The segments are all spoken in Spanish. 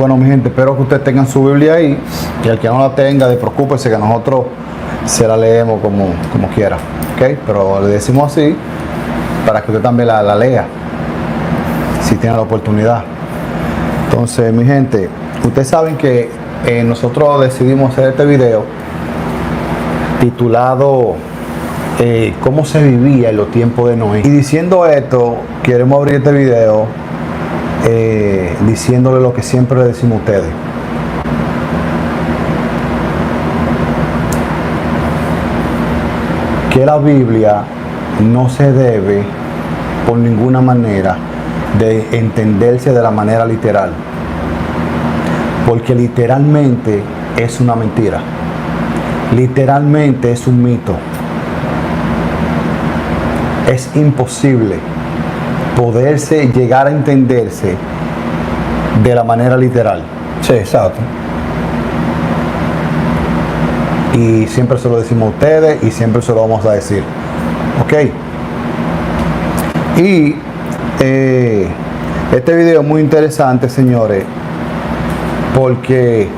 Bueno, mi gente, espero que ustedes tengan su Biblia ahí. Y el que no la tenga, despreocúpese que nosotros se la leemos como quiera. ¿Ok? Pero le decimos así para que usted también la lea, si tiene la oportunidad. Entonces, mi gente, ustedes saben que nosotros decidimos hacer este video titulado ¿cómo se vivía en los tiempos de Noé? Y diciendo esto, queremos abrir este video diciéndole lo que siempre le decimos a ustedes. Que la Biblia no se debe por ninguna manera de entenderse de la manera literal, porque literalmente es una mentira, literalmente es un mito. Es imposible poderse llegar a entenderse de la manera literal. Sí, exacto. Y siempre se lo decimos a ustedes y siempre se lo vamos a decir. ¿Ok? Y este video es muy interesante, señores, porque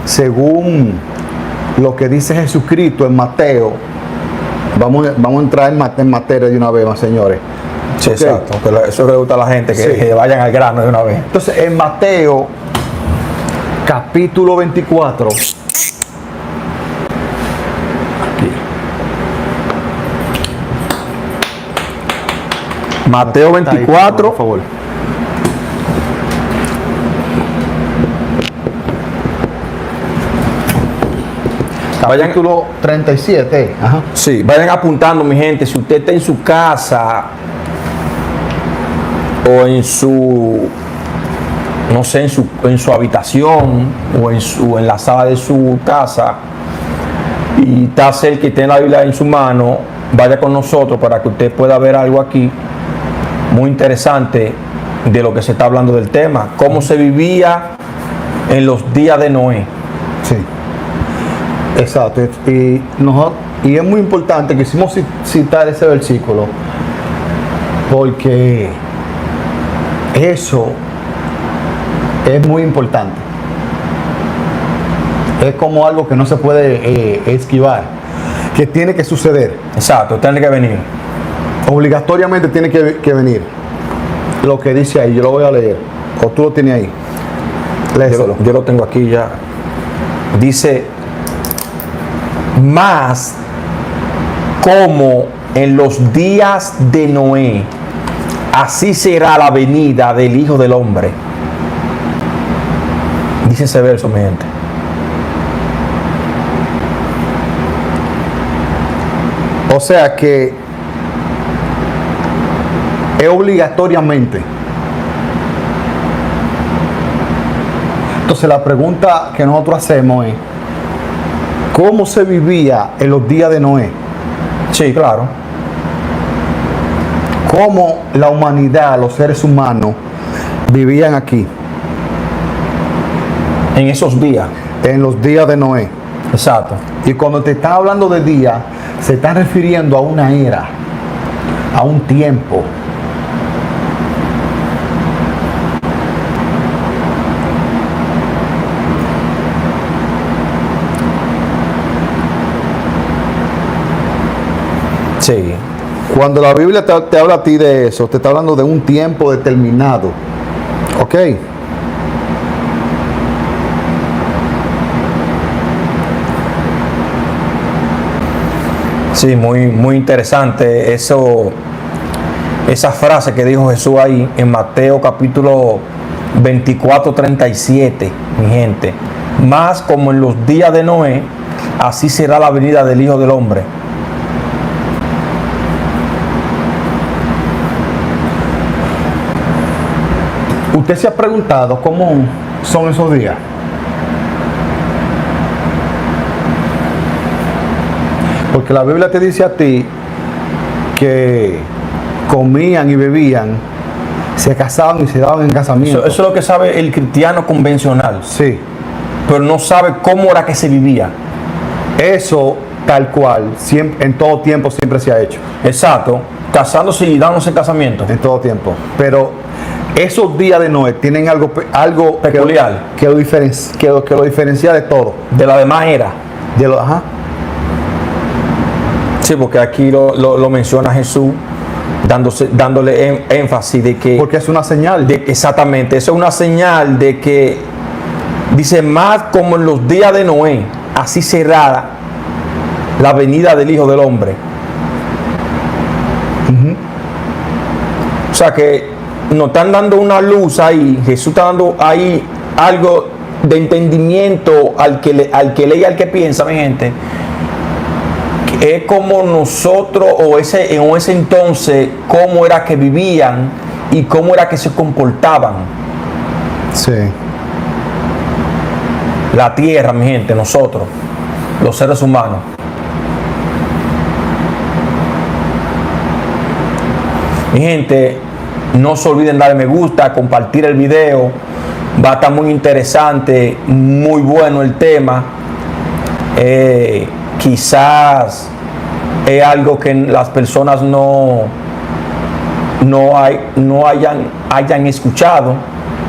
según lo que dice Jesucristo en Mateo, vamos a entrar en materia de una vez más, señores. Sí, Okay. exacto. Que eso le gusta a la gente, que vayan al grano de una vez. Entonces, en Mateo, capítulo 24, Mateo 24, por favor. Capítulo 37. Ajá. Sí, vayan apuntando, mi gente. Si usted está en su casa o en su, no sé, en su habitación o en la sala de su casa y está cerca y tiene la Biblia en su mano, vaya con nosotros para que usted pueda ver algo aquí muy interesante de lo que se está hablando del tema. Cómo se vivía en los días de Noé. Sí. Exacto. Y es muy importante que hicimos citar ese versículo, porque eso es muy importante. Es como algo que no se puede esquivar, que tiene que suceder. Exacto, tiene que venir. Obligatoriamente tiene que venir. Lo que dice ahí, yo lo voy a leer. O tú lo tienes ahí. Léeselo. Yo lo tengo aquí ya. Dice: más como en los días de Noé, así será la venida del Hijo del Hombre. Dice ese verso, mi gente. O sea que es obligatoriamente. Entonces la pregunta que nosotros hacemos es: ¿cómo se vivía en los días de Noé? Sí, claro. ¿Cómo la humanidad, los seres humanos, vivían aquí? En esos días. En los días de Noé. Exacto. Y cuando te están hablando de días, se están refiriendo a una era, a un tiempo. Sí. Cuando la Biblia te habla a ti de eso, te está hablando de un tiempo determinado. ¿Ok? Sí, muy interesante eso, esa frase que dijo Jesús ahí en Mateo capítulo 24, 37, mi gente. Más como en los días de Noé, así será la venida del Hijo del Hombre. ¿Usted se ha preguntado cómo son esos días? Porque la Biblia te dice a ti que comían y bebían, se casaban y se daban en casamiento. Eso es lo que sabe el cristiano convencional. Sí. Pero no sabe cómo era que se vivía. Eso tal cual, siempre, en todo tiempo siempre se ha hecho. Exacto. Casándose y dándose en casamiento. En todo tiempo. Pero esos días de Noé tienen algo Peculiar. que lo diferencia de todo. De la demás era. Ajá. Sí, porque aquí lo menciona Jesús, dándole énfasis de que... Porque es una señal. Exactamente, eso es una señal de que, dice, más como en los días de Noé, así será la venida del Hijo del Hombre. O sea que nos están dando una luz ahí, Jesús está dando ahí algo de entendimiento al que lee y al que piensa, mi gente. Es como nosotros, en ese entonces, cómo era que vivían y cómo era que se comportaban. Sí. La tierra, mi gente, nosotros, los seres humanos. Mi gente, no se olviden darle me gusta, compartir el video. Va a estar muy interesante, muy bueno el tema. Quizás es algo que las personas no hayan escuchado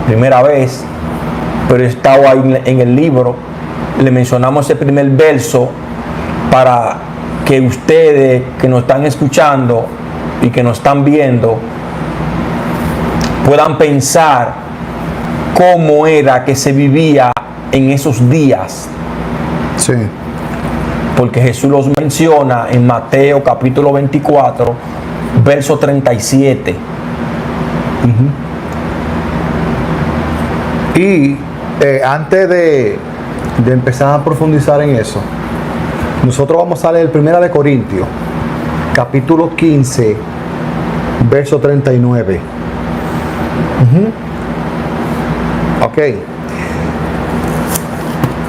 primera vez, pero estaba ahí en el libro. Le mencionamos ese primer verso para que ustedes que nos están escuchando y que nos están viendo puedan pensar cómo era que se vivía en esos días. Sí. Porque Jesús los menciona en Mateo capítulo 24, verso 37. Y antes de empezar a profundizar en eso, nosotros vamos a leer 1 de Corintios, capítulo 15, verso 39. Ok.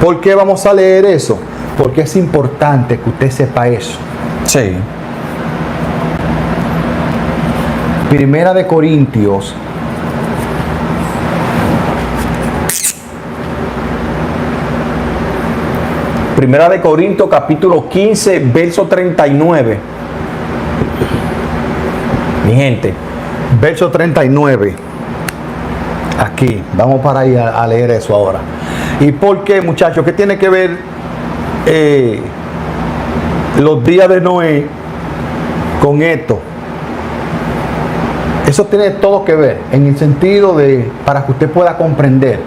¿Por qué vamos a leer eso? Porque es importante que usted sepa eso. Sí. 1 de Corintios, Primera de Corintios capítulo 15, verso 39. Mi gente. verso 39. Aquí, vamos para ahí a leer eso ahora. ¿Y por qué, muchachos? ¿Qué tiene que ver los días de Noé con esto? Eso tiene todo que ver en el sentido de, para que usted pueda comprender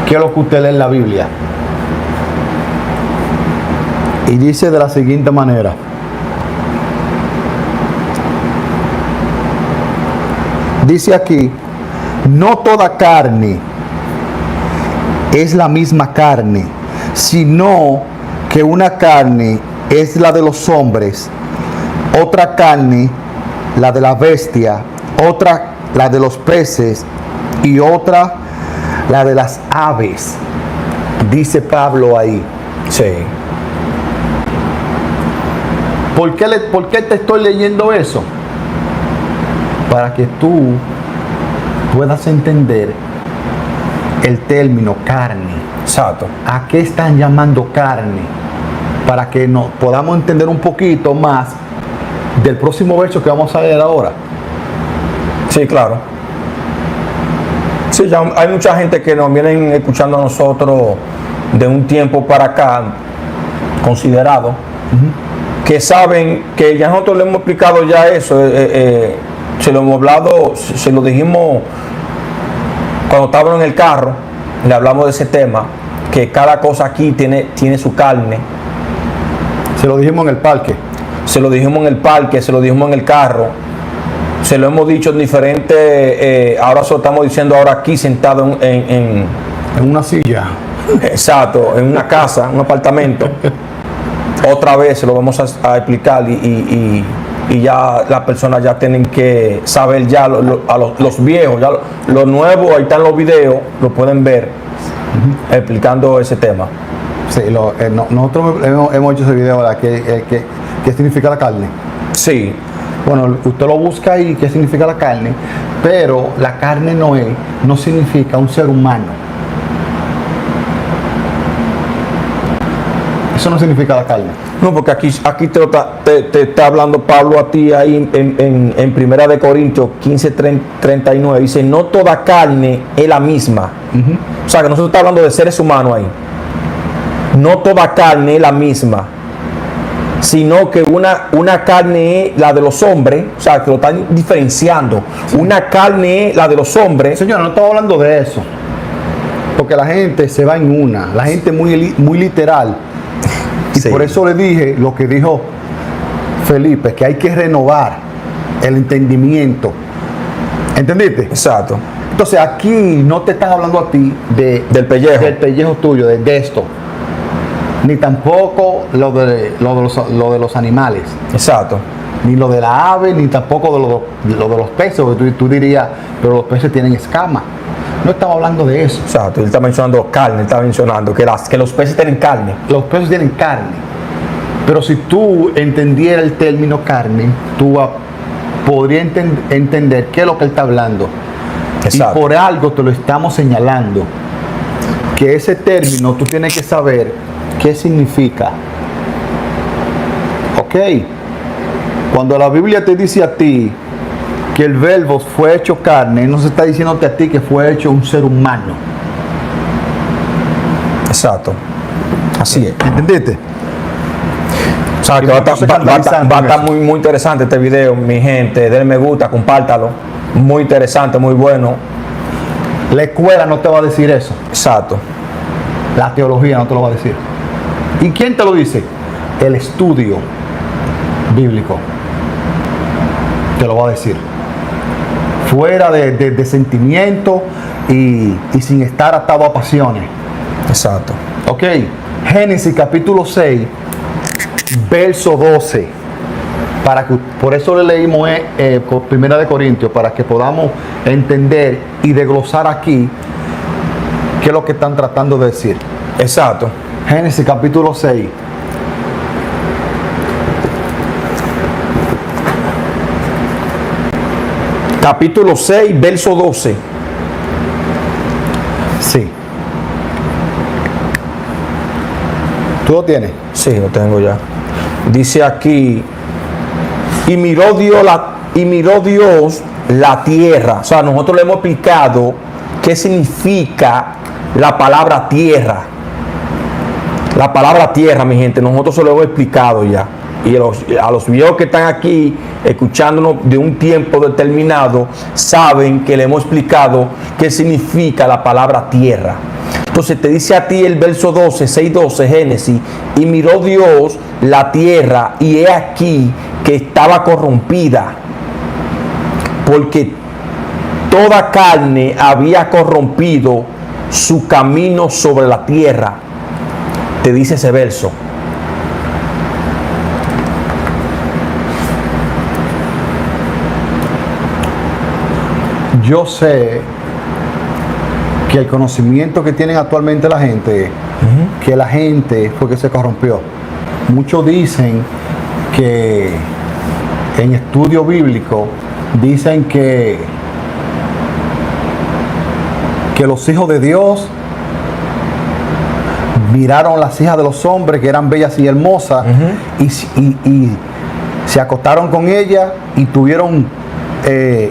qué es lo que usted lee en la Biblia. Y dice de la siguiente manera: dice aquí, no toda carne es la misma carne, sino que una carne es la de los hombres, otra carne la de la bestia, otra la de los peces y otra la de las aves. Dice Pablo ahí. Sí. ¿Por qué te estoy leyendo eso? Para que tú puedas entender el término carne. Exacto. ¿A qué están llamando carne? Para que nos podamos entender un poquito más del próximo verso que vamos a leer ahora. Sí, claro. Sí, ya hay mucha gente que nos vienen escuchando a nosotros de un tiempo para acá, considerado, que saben que ya nosotros le hemos explicado ya eso, se lo hemos hablado, se lo dijimos cuando estábamos en el carro, le hablamos de ese tema, que cada cosa aquí tiene su carne. Se lo dijimos en el parque. Se lo dijimos en el parque, se lo dijimos en el carro, se lo hemos dicho en diferentes, ahora se lo estamos diciendo ahora aquí sentado en una silla. Exacto, en una casa, un apartamento. Otra vez se lo vamos a explicar y ya las personas ya tienen que saber ya a los viejos, ya los nuevos, ahí están los videos, lo pueden ver explicando ese tema. Sí, nosotros hemos hecho ese video, ¿verdad? ¿Qué significa la carne? Sí. Bueno, usted lo busca ahí, qué significa la carne, pero la carne no significa un ser humano. Eso no significa la carne. No, porque aquí te está hablando Pablo a ti ahí en Primera de Corintios 15:39. Dice, no toda carne es la misma. O sea, que nosotros estamos hablando de seres humanos ahí. No toda carne es la misma, sino que una carne es la de los hombres. O sea, que lo están diferenciando. Una carne es la de los hombres. Señor, no estamos hablando de eso. Porque la gente se va en una. La gente muy literal. Y Sí. por eso le dije lo que dijo Felipe, que hay que renovar el entendimiento. ¿Entendiste? Exacto. Entonces aquí no te están hablando a ti Del pellejo. del pellejo tuyo, de esto. Ni tampoco lo de los animales. Exacto. Ni lo de la ave, ni tampoco lo de los peces. Porque tú dirías, pero los peces tienen escamas. No estamos hablando de eso. Exacto. Él está mencionando carne, está mencionando que los peces tienen carne. Los peces tienen carne. Pero si tú entendieras el término carne, tú podrías entender qué es lo que él está hablando. Exacto. Y por algo te lo estamos señalando. Que ese término tú tienes que saber qué significa. Ok. Cuando la Biblia te dice a ti que el verbo fue hecho carne, no se está diciéndote a ti que fue hecho un ser humano. Exacto. Así es. ¿Entendiste? O sea, que va a estar muy, muy interesante este video, mi gente. Denle me gusta, compártalo. Muy interesante, muy bueno. La escuela no te va a decir eso. Exacto. La teología no te lo va a decir. ¿Y quién te lo dice? El estudio bíblico te lo va a decir. Fuera de sentimiento y sin estar atado a pasiones. Exacto. Ok. Génesis capítulo 6, verso 12. Por eso le leímos Primera de Corintios, para que podamos entender y desglosar aquí qué es lo que están tratando de decir. Exacto. Génesis capítulo 6. Capítulo 6, verso 12. Sí. ¿Tú lo tienes? Sí, lo tengo ya. Dice aquí, y miró Dios la tierra. O sea, nosotros le hemos explicado qué significa la palabra tierra. La palabra tierra, mi gente, nosotros se lo hemos explicado ya. Y a los viejos que están aquí escuchándonos de un tiempo determinado, saben que le hemos explicado qué significa la palabra tierra. Entonces te dice a ti el verso 12, 6:12, Génesis, y miró Dios la tierra, y he aquí que estaba corrompida, porque toda carne había corrompido su camino sobre la tierra. Te dice ese verso. Yo sé que el conocimiento que tienen actualmente la gente, que la gente fue que se corrompió. Muchos dicen que en estudio bíblico dicen que los hijos de Dios miraron las hijas de los hombres que eran bellas y hermosas, y se acostaron con ellas y tuvieron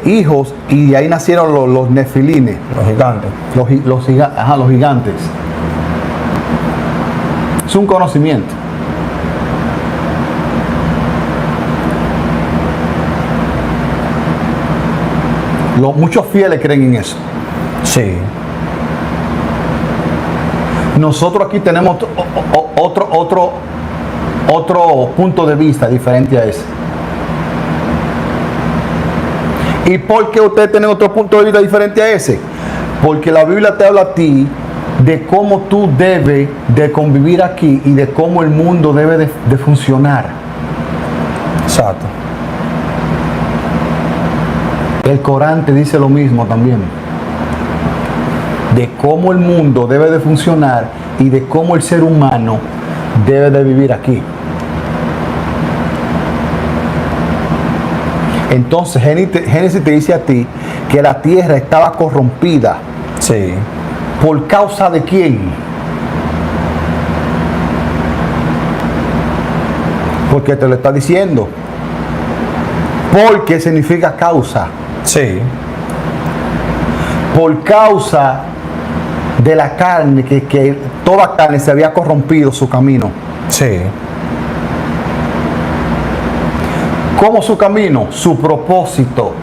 hijos, y de ahí nacieron los nefilines, Los gigantes. los gigantes. Es un conocimiento. Muchos fieles creen en eso. Sí. Nosotros aquí tenemos otro punto de vista diferente a ese. ¿Y por qué ustedes tienen otro punto de vista diferente a ese? Porque la Biblia te habla a ti de cómo tú debes de convivir aquí y de cómo el mundo debe de funcionar. Exacto. El Corán te dice lo mismo también. De cómo el mundo debe de funcionar y de cómo el ser humano debe de vivir aquí. Entonces Génesis te dice a ti que la tierra estaba corrompida. Sí. ¿Por causa de quién? Porque te lo está diciendo. Porque significa causa. Sí. Por causa de la carne, que toda carne se había corrompido su camino. Sí. ¿Cómo su camino? Su propósito.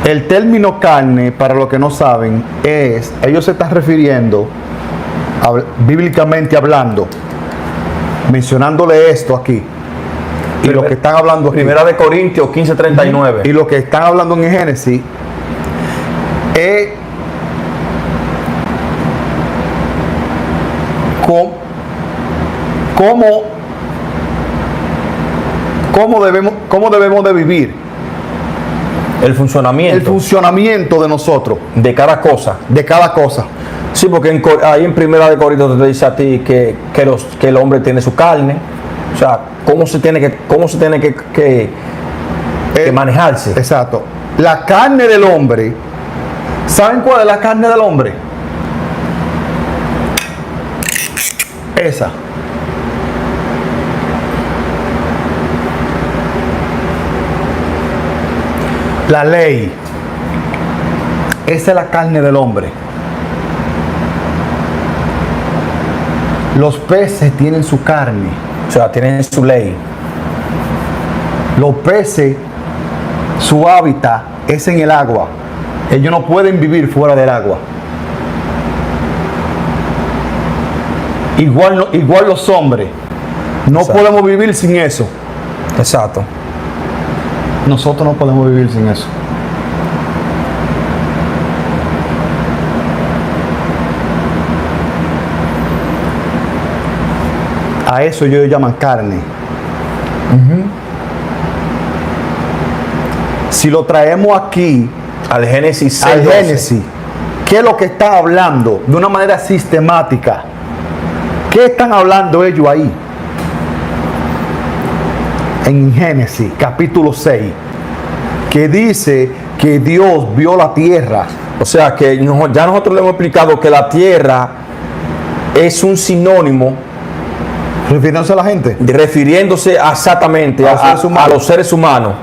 El término carne, para los que no saben, ellos se están refiriendo, bíblicamente hablando, mencionándole esto aquí. Y lo que están hablando aquí. Primera de Corintios 15:39. Y lo que están hablando en Génesis es cómo debemos de vivir. El funcionamiento. El funcionamiento de nosotros. De cada cosa. De cada cosa. Sí, porque ahí en Primera de Corintios te dice a ti que el hombre tiene su carne. O sea, cómo se tiene que manejarse. Exacto. La carne del hombre. ¿Saben cuál es la carne del hombre? Esa. La ley. Esa es la carne del hombre. Los peces tienen su carne. O sea, tienen su ley. Los peces, su hábitat es en el agua. Ellos no pueden vivir fuera del agua. Igual los hombres. No Exacto. podemos vivir sin eso. Exacto. Nosotros no podemos vivir sin eso. A eso ellos llaman carne. Si lo traemos aquí Al Génesis al 6:12. Génesis, ¿qué es lo que está hablando de una manera sistemática? ¿Qué están hablando ellos ahí? En Génesis capítulo 6, que dice que Dios vio la tierra. O sea que ya nosotros le hemos explicado que la tierra es un sinónimo, Refiriéndose a la gente. refiriéndose exactamente a los seres humanos.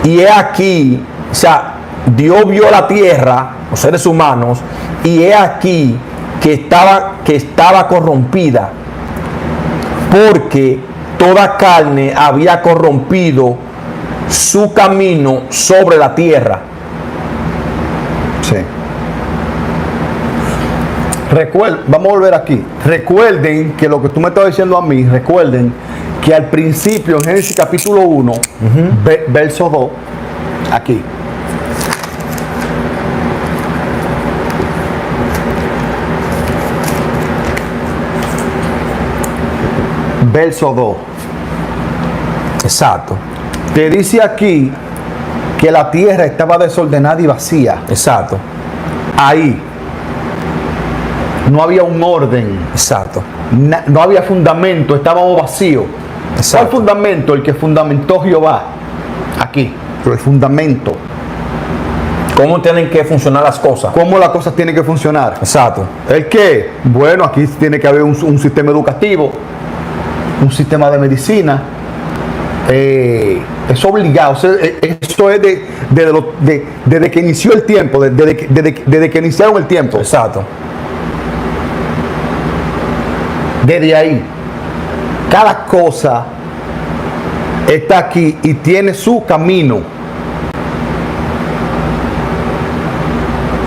Y es aquí, o sea, Dios vio la tierra, los seres humanos, y es aquí que estaba corrompida, porque toda carne había corrompido su camino sobre la tierra. Sí. Vamos a volver aquí. Recuerden que lo que tú me estás diciendo a mí, recuerden que al principio en Génesis capítulo 1, verso 2, aquí. Verso 2. Exacto, Te dice aquí que la tierra estaba desordenada y vacía. exacto, Ahí no había un orden. exacto, No había fundamento, estábamos vacíos. ¿Cuál exacto. fundamento? El que fundamentó Jehová. Aquí, el fundamento. ¿Cómo tienen que funcionar las cosas? ¿Cómo las cosas tienen que funcionar? Exacto, ¿El qué? Bueno, aquí tiene que haber un sistema educativo, un sistema de medicina. Es obligado. Eso es desde que inició el tiempo, desde que iniciaron el tiempo. exacto, Desde ahí, cada cosa está aquí y tiene su camino,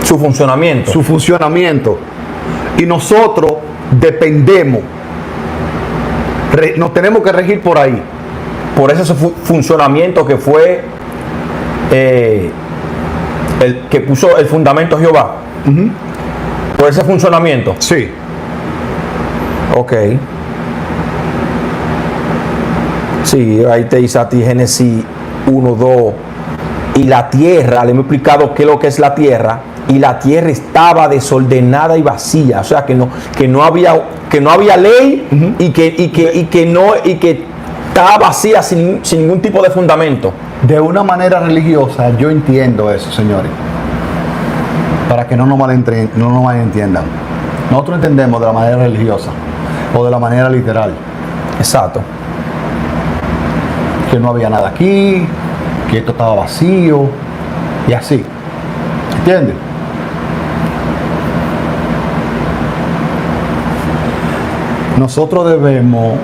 su funcionamiento. su funcionamiento. Y nosotros dependemos, nos tenemos que regir por ahí. Por ese funcionamiento que fue el que puso el fundamento Jehová. Por ese funcionamiento. Sí. Ok. Sí, ahí te dice a ti Génesis 1:2. Y la tierra, le hemos explicado qué es lo que es la tierra. Y la tierra estaba desordenada y vacía. O sea que no había ley y que estaba vacía sin ningún tipo de fundamento. De una manera religiosa, yo entiendo eso, señores. Para que no nos malentiendan. Nosotros entendemos de la manera religiosa. o de la manera literal. Exacto. Que no había nada aquí, que esto estaba vacío y así. ¿Entiendes? Nosotros debemos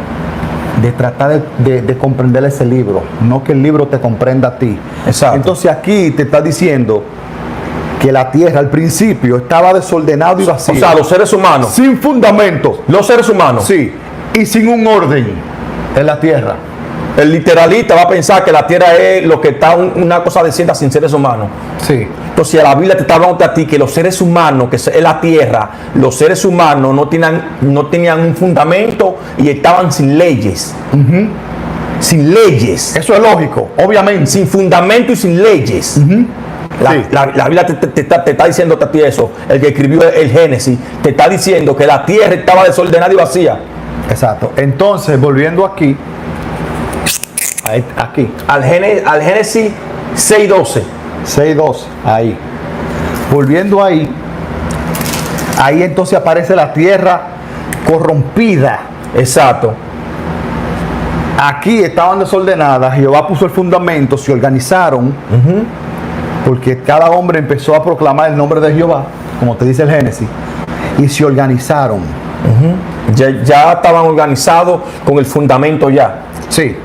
de tratar de comprender ese libro, no que el libro te comprenda a ti. Exacto. Entonces aquí te está diciendo que la tierra al principio estaba desordenado y vacío. O sea, los seres humanos. Sin fundamentos. Los seres humanos. Sí. Y sin un orden en la tierra. El literalista va a pensar que la tierra es lo que está una cosa desierta sin seres humanos. Sí. Entonces la Biblia te está hablando a ti que los seres humanos, que es la tierra, los seres humanos no tenían un fundamento y estaban sin leyes. Sin leyes. Eso es lógico, obviamente. Sin fundamento y sin leyes. Sí. La Biblia te está diciendo a ti eso. El que escribió el Génesis te está diciendo que la tierra estaba desordenada y vacía. Exacto. Entonces, volviendo aquí, Al Génesis 6:12. 6:2, ahí. Volviendo ahí entonces aparece la tierra corrompida. Exacto. Aquí estaban desordenadas, Jehová puso el fundamento, se organizaron, porque cada hombre empezó a proclamar el nombre de Jehová, como te dice el Génesis, y se organizaron. Ya estaban organizados con el fundamento ya. Sí.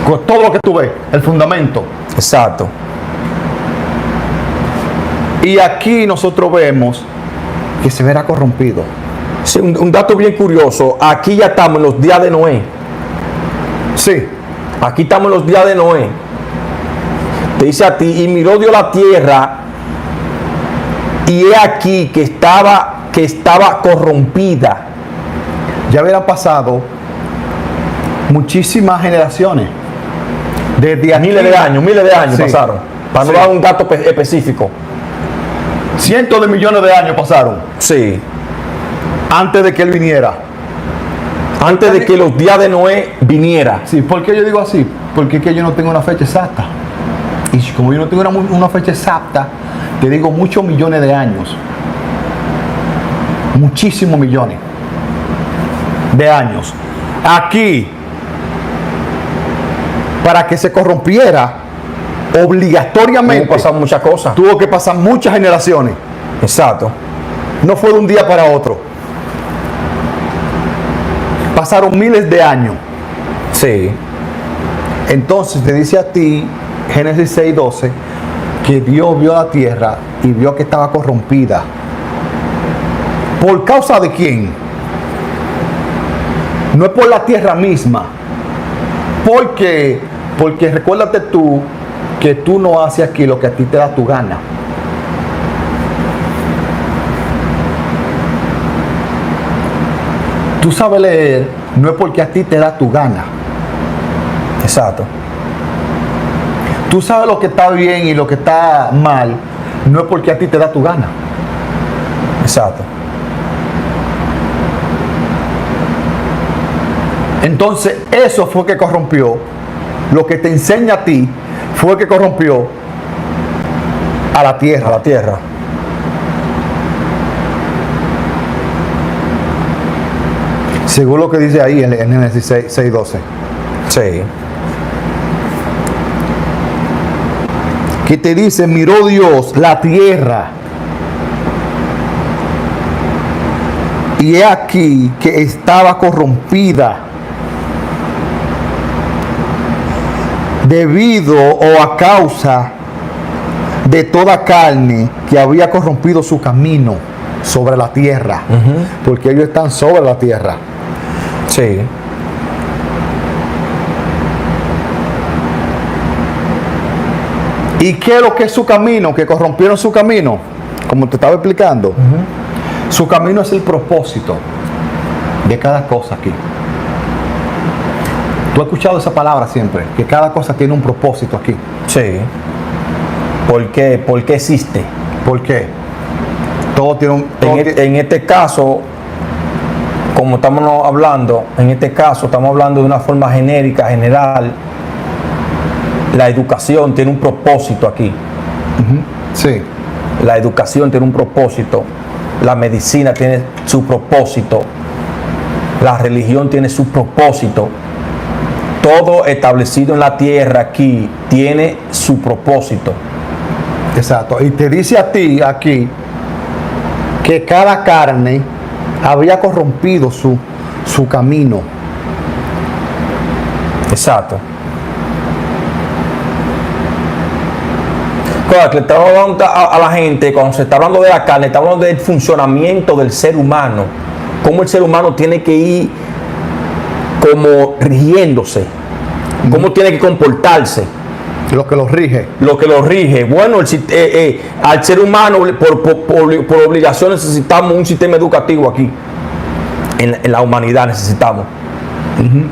Con todo lo que tú ves, el fundamento. Exacto. Y aquí nosotros vemos que se verá corrompido. Sí, un dato bien curioso. Aquí ya estamos en los días de Noé. Sí. Aquí estamos en los días de Noé. Te dice a ti, y miró Dios la tierra, y he aquí que estaba corrompida. Ya hubieran pasado muchísimas generaciones. Desde aquí, Miles de años Sí. pasaron. Para no Sí. dar un dato específico. cientos de millones de años pasaron Sí. antes de que él viniera. Antes de que los días de Noé viniera. Sí, ¿por qué yo digo así? Porque es que yo no tengo una fecha exacta. Y como yo no tengo una fecha exacta, te digo muchos millones de años. Muchísimos millones de años. Aquí, para que se corrompiera, obligatoriamente Pasaron muchas cosas. tuvo que pasar muchas generaciones. Exacto. No fue de un día para otro. Pasaron miles de años. Sí. Entonces te dice a ti, Génesis 6:12, que Dios vio la tierra y vio que estaba corrompida. ¿Por causa de quién? No es por la tierra misma. Porque recuérdate tú que tú no haces aquí lo que a ti te da tu gana. Tú sabes leer, no es porque a ti te da tu gana. Exacto. Tú sabes lo que está bien y lo que está mal, no es porque a ti te da tu gana. Exacto. Entonces, eso fue que corrompió. Lo que te enseña a ti fue que corrompió a la A tierra. la tierra. Según lo que dice ahí en Génesis 6:12. Sí. Que te dice, miró Dios la tierra. Y he aquí que estaba corrompida debido o a causa de toda carne que había corrompido su camino sobre la tierra. Porque ellos están sobre la tierra. Sí. ¿Y qué es lo que es su camino? Que corrompieron su camino. Como te estaba explicando. Su camino es el propósito de cada cosa aquí. Tú has escuchado esa palabra siempre, que cada cosa tiene un propósito aquí. Sí. ¿Por qué? ¿Por qué existe? ¿Por qué? Todo tiene un... En este caso, como estamos hablando, en este caso estamos hablando de una forma genérica, general. La educación tiene un propósito aquí. Sí. La educación tiene un propósito. La medicina tiene su propósito. La religión tiene su propósito. Todo establecido en la tierra aquí tiene su propósito. Exacto. Y te dice a ti aquí que cada carne habría corrompido su camino. Exacto. Claro, que le estamos hablando a la gente, cuando se está hablando de la carne, está hablando del funcionamiento del ser humano. Cómo el ser humano tiene que ir como rigiéndose. Cómo tiene que comportarse. Lo que los rige. Lo que lo rige. Bueno, al ser humano, por obligación, necesitamos un sistema educativo aquí. En la humanidad necesitamos.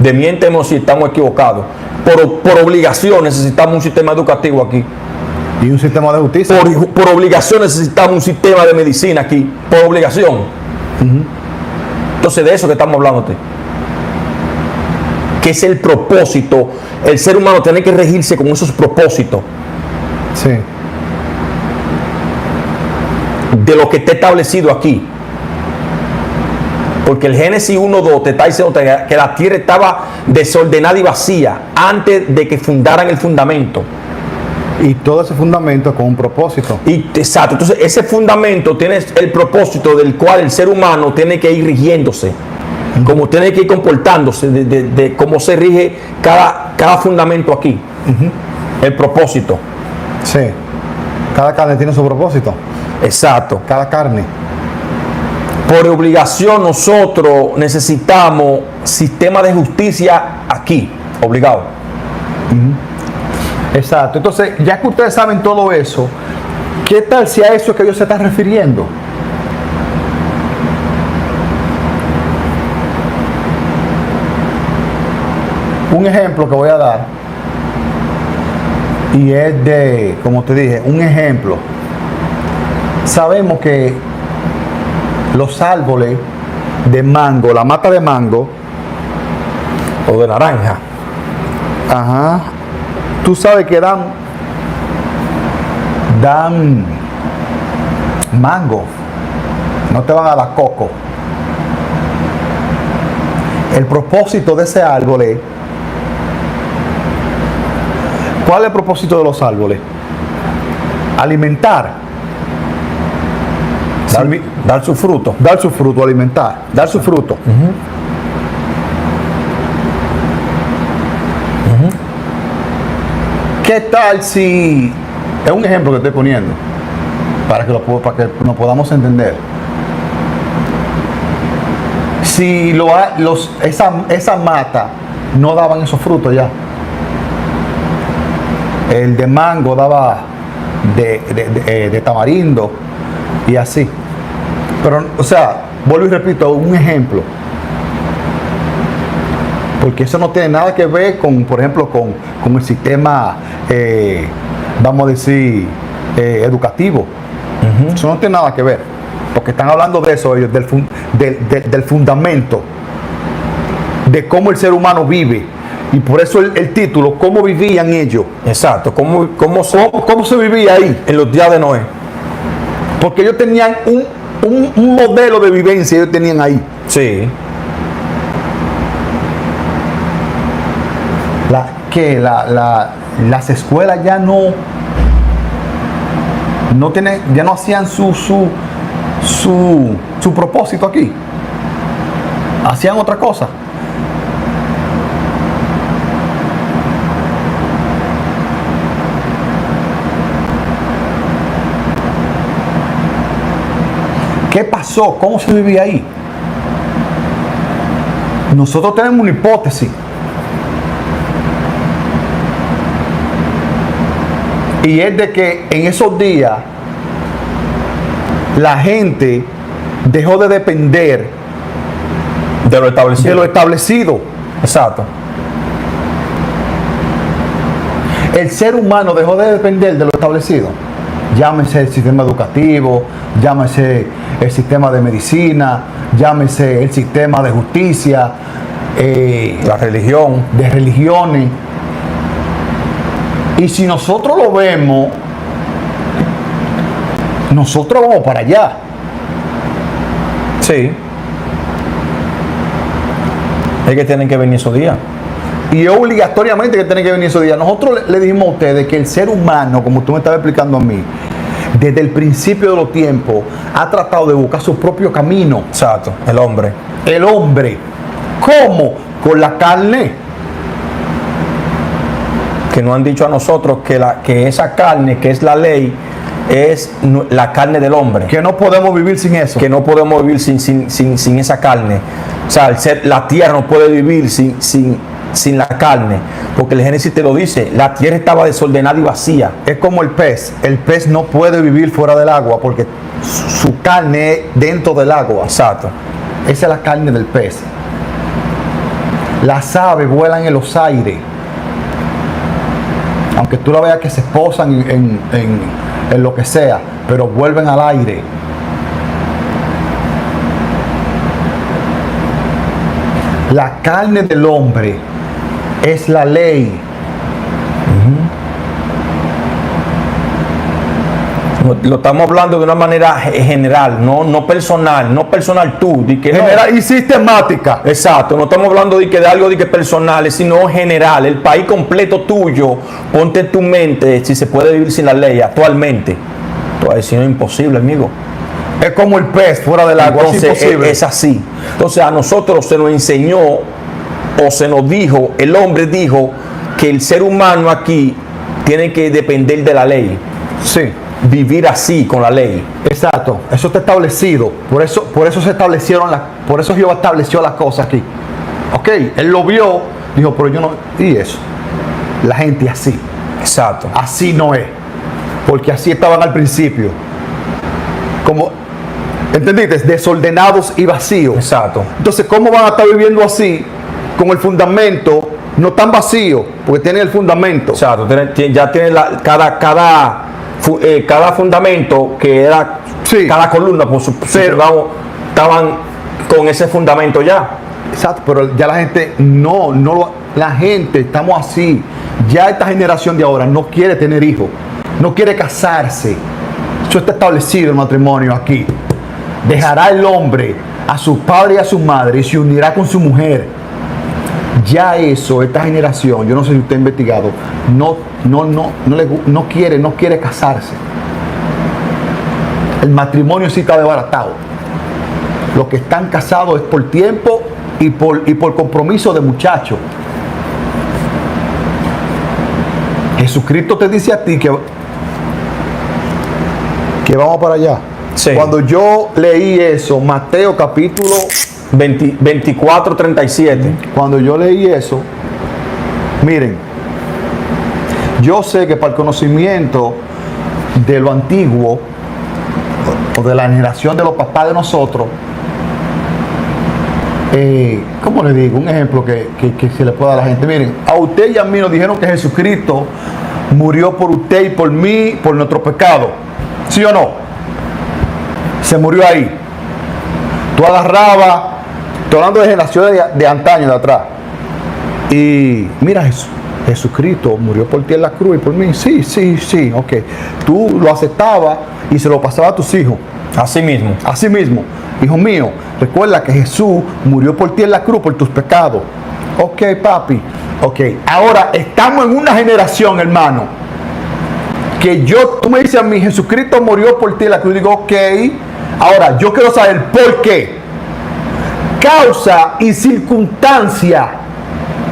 Demiéntenos si estamos equivocados. Por obligación necesitamos un sistema educativo aquí. Y un sistema de justicia. Por obligación necesitamos un sistema de medicina aquí. Por obligación. Entonces, de eso que estamos hablando. Que es el propósito. El ser humano tiene que regirse con esos propósitos. Sí. De lo que está establecido aquí. Porque el Génesis 1:2 te está diciendo que la tierra estaba desordenada y vacía antes de que fundaran el fundamento. Y todo ese fundamento con un propósito. Exacto. Entonces, ese fundamento tiene el propósito del cual el ser humano tiene que ir rigiéndose. Como tiene que ir comportándose, de cómo se rige cada fundamento aquí. El propósito. Sí. Cada carne tiene su propósito. Exacto. Cada carne. Por obligación nosotros necesitamos sistema de justicia aquí. Obligado. Exacto. Entonces, ya que ustedes saben todo eso, ¿qué tal si a eso es que ellos se están refiriendo? Un ejemplo que voy a dar, y es de, como te dije, un ejemplo. Sabemos que los árboles de mango, la mata de mango, O de naranja. ajá, tú sabes que dan mango, no te van a dar coco. El propósito de ese árbol es, ¿cuál es el propósito de los árboles? Alimentar. Dar su fruto. Dar su fruto, alimentar. Dar su fruto. ¿Qué tal si, es un ejemplo que estoy poniendo, para que nos podamos entender? Si esa mata no daban esos frutos ya, el de mango daba de tamarindo y así. Pero, o sea, vuelvo y repito, un ejemplo. Porque eso no tiene nada que ver con, por ejemplo, con el sistema, vamos a decir, educativo. Eso no tiene nada que ver. Porque están hablando de eso ellos, del fundamento, de cómo el ser humano vive. Y por eso el título, ¿cómo vivían ellos? Exacto. ¿Cómo se vivía ahí? en los días de Noé? Porque ellos tenían un modelo de vivencia, ellos tenían ahí. Sí. Las escuelas ya no hacían su propósito aquí. Hacían otra cosa. ¿Qué pasó? ¿Cómo se vivía ahí? Nosotros tenemos una hipótesis. Y es de que en esos días la gente dejó de depender De lo establecido. de lo establecido. Exacto. El ser humano dejó de depender de lo establecido. Llámese el sistema educativo, llámese el sistema de medicina, llámese el sistema de justicia, La religión. de religiones. Y si nosotros lo vemos, nosotros vamos para allá. Sí. Es que tienen que venir esos días. Y es obligatoriamente que tiene que venir esos días. Nosotros le dijimos a ustedes que el ser humano, como tú me estabas explicando a mí, desde el principio de los tiempos, ha tratado de buscar su propio camino. Exacto, el hombre. El hombre. ¿Cómo? Con la carne. Que nos han dicho a nosotros que esa carne, que es la ley, es la carne del hombre. Que no podemos vivir sin eso. Que no podemos vivir sin esa carne. O sea, la tierra no puede vivir sin la carne, porque el Génesis te lo dice, la tierra estaba desordenada y vacía. Es como el pez no puede vivir fuera del agua porque su carne es dentro del agua. Exacto. Esa es la carne del pez. Las aves vuelan en los aires, aunque tú la veas que se posan en lo que sea, pero vuelven al aire. La carne del hombre es la ley. Lo estamos hablando de una manera general, no personal tú. General y sistemática. Exacto, no estamos hablando de algo personal, sino general. El país completo tuyo, ponte en tu mente si se puede vivir sin la ley actualmente. Entonces, si no es imposible, amigo. Es como el pez fuera del agua. Entonces, es imposible. Es así. Entonces a nosotros se nos enseñó o se nos dijo, el hombre dijo que el ser humano aquí tiene que depender de la ley. Sí. Vivir así con la ley. Exacto, eso está establecido. Por eso se establecieron por eso Jehová estableció las cosas aquí. Ok, él lo vio, dijo, pero yo no. Y eso. La gente así. Exacto. Así no es. Porque así estaban al principio. Como, ¿entendiste? Desordenados y vacíos. Exacto. Entonces, ¿cómo van a estar viviendo así? Con el fundamento no tan vacío, porque tienen el fundamento. Exacto. Ya tiene cada fundamento que era, sí, cada columna, por estaban con ese fundamento ya. Exacto, pero ya la gente la gente, estamos así. Ya esta generación de ahora no quiere tener hijos, no quiere casarse. Eso está establecido el matrimonio aquí. Dejará el hombre a su padre y a su madre y se unirá con su mujer. Ya eso, esta generación, yo no sé si usted ha investigado, no quiere casarse. El matrimonio sí está desbaratado. Los que están casados es por tiempo y por compromiso de muchachos. Jesucristo te dice a ti que vamos para allá. Sí. Cuando yo leí eso, Mateo capítulo 24:37. Cuando yo leí eso, miren, yo sé que para el conocimiento de lo antiguo o de la generación de los papás de nosotros, ¿cómo le digo? Un ejemplo que se le pueda dar a la gente. Miren, a usted y a mí nos dijeron que Jesucristo murió por usted y por mí, por nuestro pecado. ¿Sí o no? Se murió ahí. Tú agarrabas, estoy hablando de generaciones de antaño, de atrás. Y mira eso, Jesucristo murió por ti en la cruz y por mí. Sí, ok. Tú lo aceptabas y se lo pasabas a tus hijos. Así mismo. Así mismo. Hijo mío, recuerda que Jesús murió por ti en la cruz, por tus pecados. Ok, papi. Ok. Ahora estamos en una generación, hermano, que tú me dices a mí, Jesucristo murió por ti en la cruz. Digo, ok. Ahora, yo quiero saber por qué. Causa y circunstancia.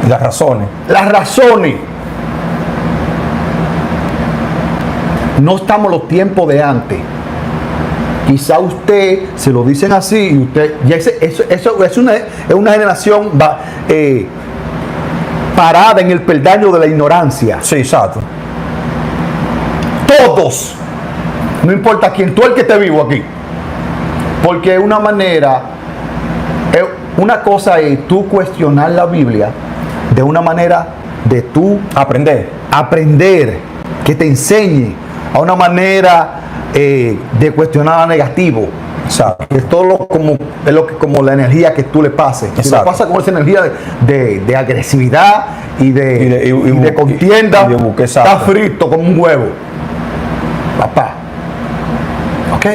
Las razones. Las razones. No estamos en los tiempos de antes. Quizá usted se lo dicen así y usted ya eso es una generación parada en el peldaño de la ignorancia. Sí, exacto. Todos, no importa quién, tú el que esté vivo aquí, porque una manera, una cosa es tú cuestionar la Biblia de una manera de tú aprender, que te enseñe a una manera de cuestionar negativo. Exacto. Es todo como la energía que tú le pases. Si le pasas con esa energía de agresividad y de contienda, está frito como un huevo, papá. Ok.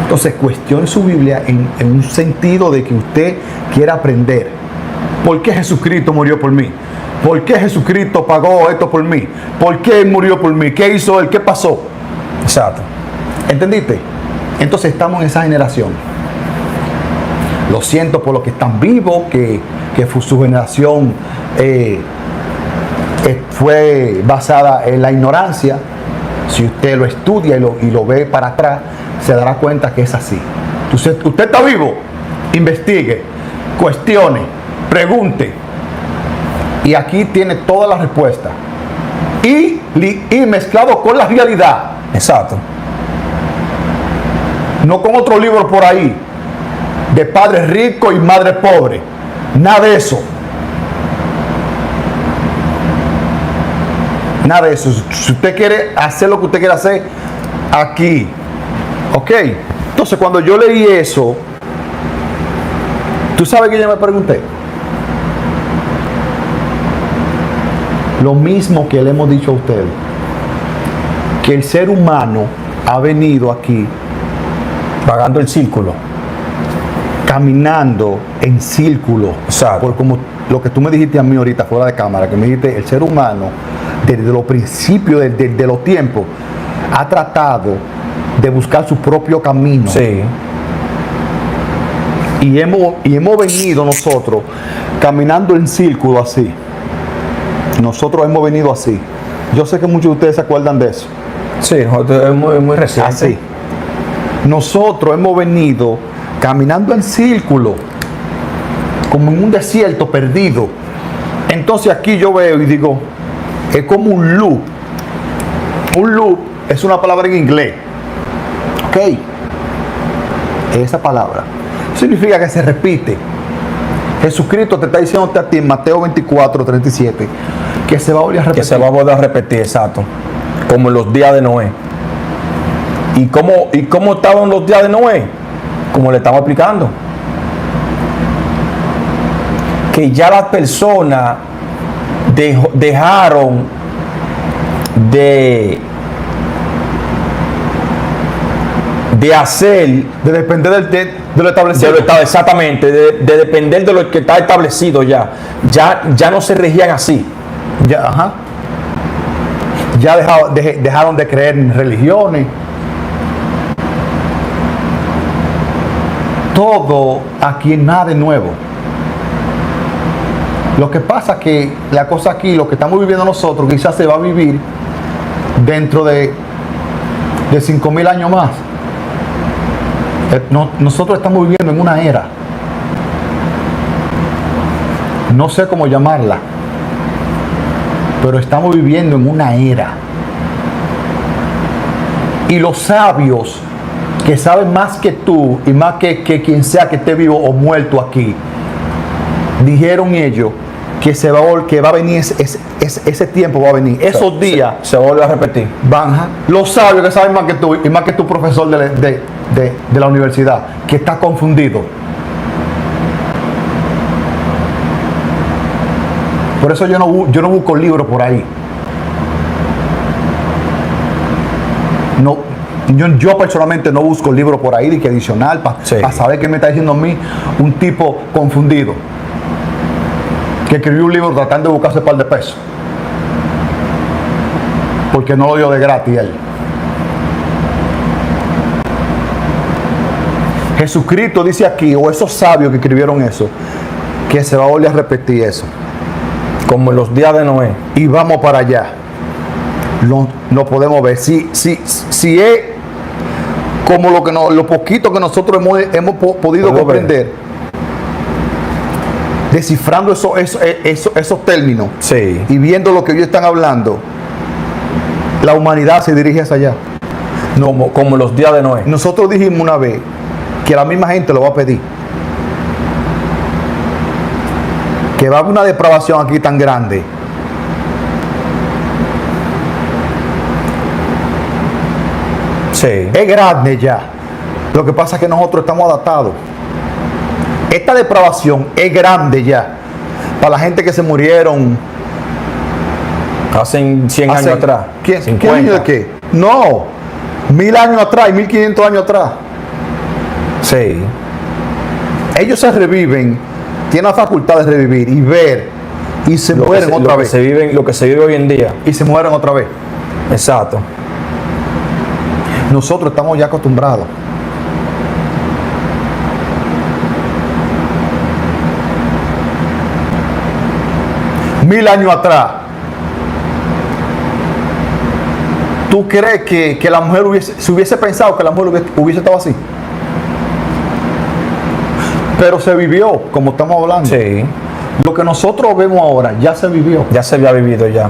Entonces cuestione su Biblia en un sentido de que usted quiera aprender. ¿Por qué Jesucristo murió por mí? ¿Por qué Jesucristo pagó esto por mí? ¿Por qué Él murió por mí? ¿Qué hizo Él? ¿Qué pasó? Exacto. ¿Entendiste? Entonces estamos en esa generación. Lo siento por los que están vivos, que su generación fue basada en la ignorancia. Si usted lo estudia y lo ve para atrás, se dará cuenta que es así. Usted está vivo, investigue, cuestione, pregunte. Y aquí tiene toda la respuesta. Y mezclado con la realidad. Exacto. No con otro libro por ahí, de padre rico y madre pobre. Nada de eso. Nada de eso. Si usted quiere hacer lo que usted quiere hacer, aquí. ¿Ok? Entonces, cuando yo leí eso, ¿tú sabes que yo me pregunté? Lo mismo que le hemos dicho a ustedes, que el ser humano ha venido aquí Pagando el círculo. caminando en círculo. Exacto. Por como lo que tú me dijiste a mí ahorita fuera de cámara, que me dijiste, el ser humano desde los principios de los tiempos ha tratado de buscar su propio camino. Sí. Y hemos venido nosotros caminando en círculo así. Nosotros hemos venido así. Yo sé que muchos de ustedes se acuerdan de eso. Sí, es muy reciente. Así. Nosotros hemos venido caminando en círculo, como en un desierto perdido. Entonces aquí yo veo y digo, es como un loop. Un loop es una palabra en inglés. ¿Ok? Esa palabra significa que se repite. Jesucristo te está diciendo a ti en Mateo 24, 37, que se va a volver a repetir. Que se va a volver a repetir, exacto. Como en los días de Noé. ¿Y cómo estaban los días de Noé? Como le estamos explicando. Que ya las personas dejaron de hacer, de depender de lo establecido. Exactamente, de depender de lo que está establecido ya. Ya no se regían así. Ya, ajá. Ya dejaron de creer en religiones. Todo aquí, nada de nuevo. Lo que pasa que la cosa aquí, lo que estamos viviendo nosotros, quizás se va a vivir dentro de 5.000 años más. Nosotros estamos viviendo en una era. No sé cómo llamarla, pero estamos viviendo en una era. Y los sabios, que saben más que tú y más que quien sea que esté vivo o muerto aquí, dijeron ellos que va a venir ese tiempo, va a venir. Esos días se vuelve a repetir. Van, los sabios que saben más que tú y más que tu profesor de la universidad, que está confundido. Por eso yo no busco libros por ahí. No, yo personalmente no busco libros por ahí de que adicional para saber qué me está diciendo a mí un tipo confundido que escribió un libro tratando de buscarse un par de pesos porque no lo dio de gratis él. Jesucristo dice aquí, o esos sabios que escribieron eso, que se va a volver a repetir eso. Como en los días de Noé. Y vamos para allá. Lo podemos ver. Si es como lo poquito que nosotros hemos podido comprender, descifrando esos términos, sí, y viendo lo que ellos están hablando, la humanidad se dirige hacia allá. Como los días de Noé. Nosotros dijimos una vez que la misma gente lo va a pedir. Que va a haber una depravación aquí tan grande. Sí. Es grande ya. Lo que pasa es que nosotros estamos adaptados. Esta depravación es grande ya. Para la gente que se murieron hace 100 años atrás. ¿Qué año de qué? No. 1000 años atrás y 1500 años atrás. Sí. Ellos se reviven tiene la facultad de revivir y ver y se mueren otra vez. Lo que se vive hoy en día. Y se mueren otra vez. Exacto. Nosotros estamos ya acostumbrados. Mil años atrás, ¿tú crees que la mujer se hubiese pensado que la mujer hubiese estado así? Pero se vivió, como estamos hablando. Sí. Lo que nosotros vemos ahora ya se vivió. Ya se había vivido ya.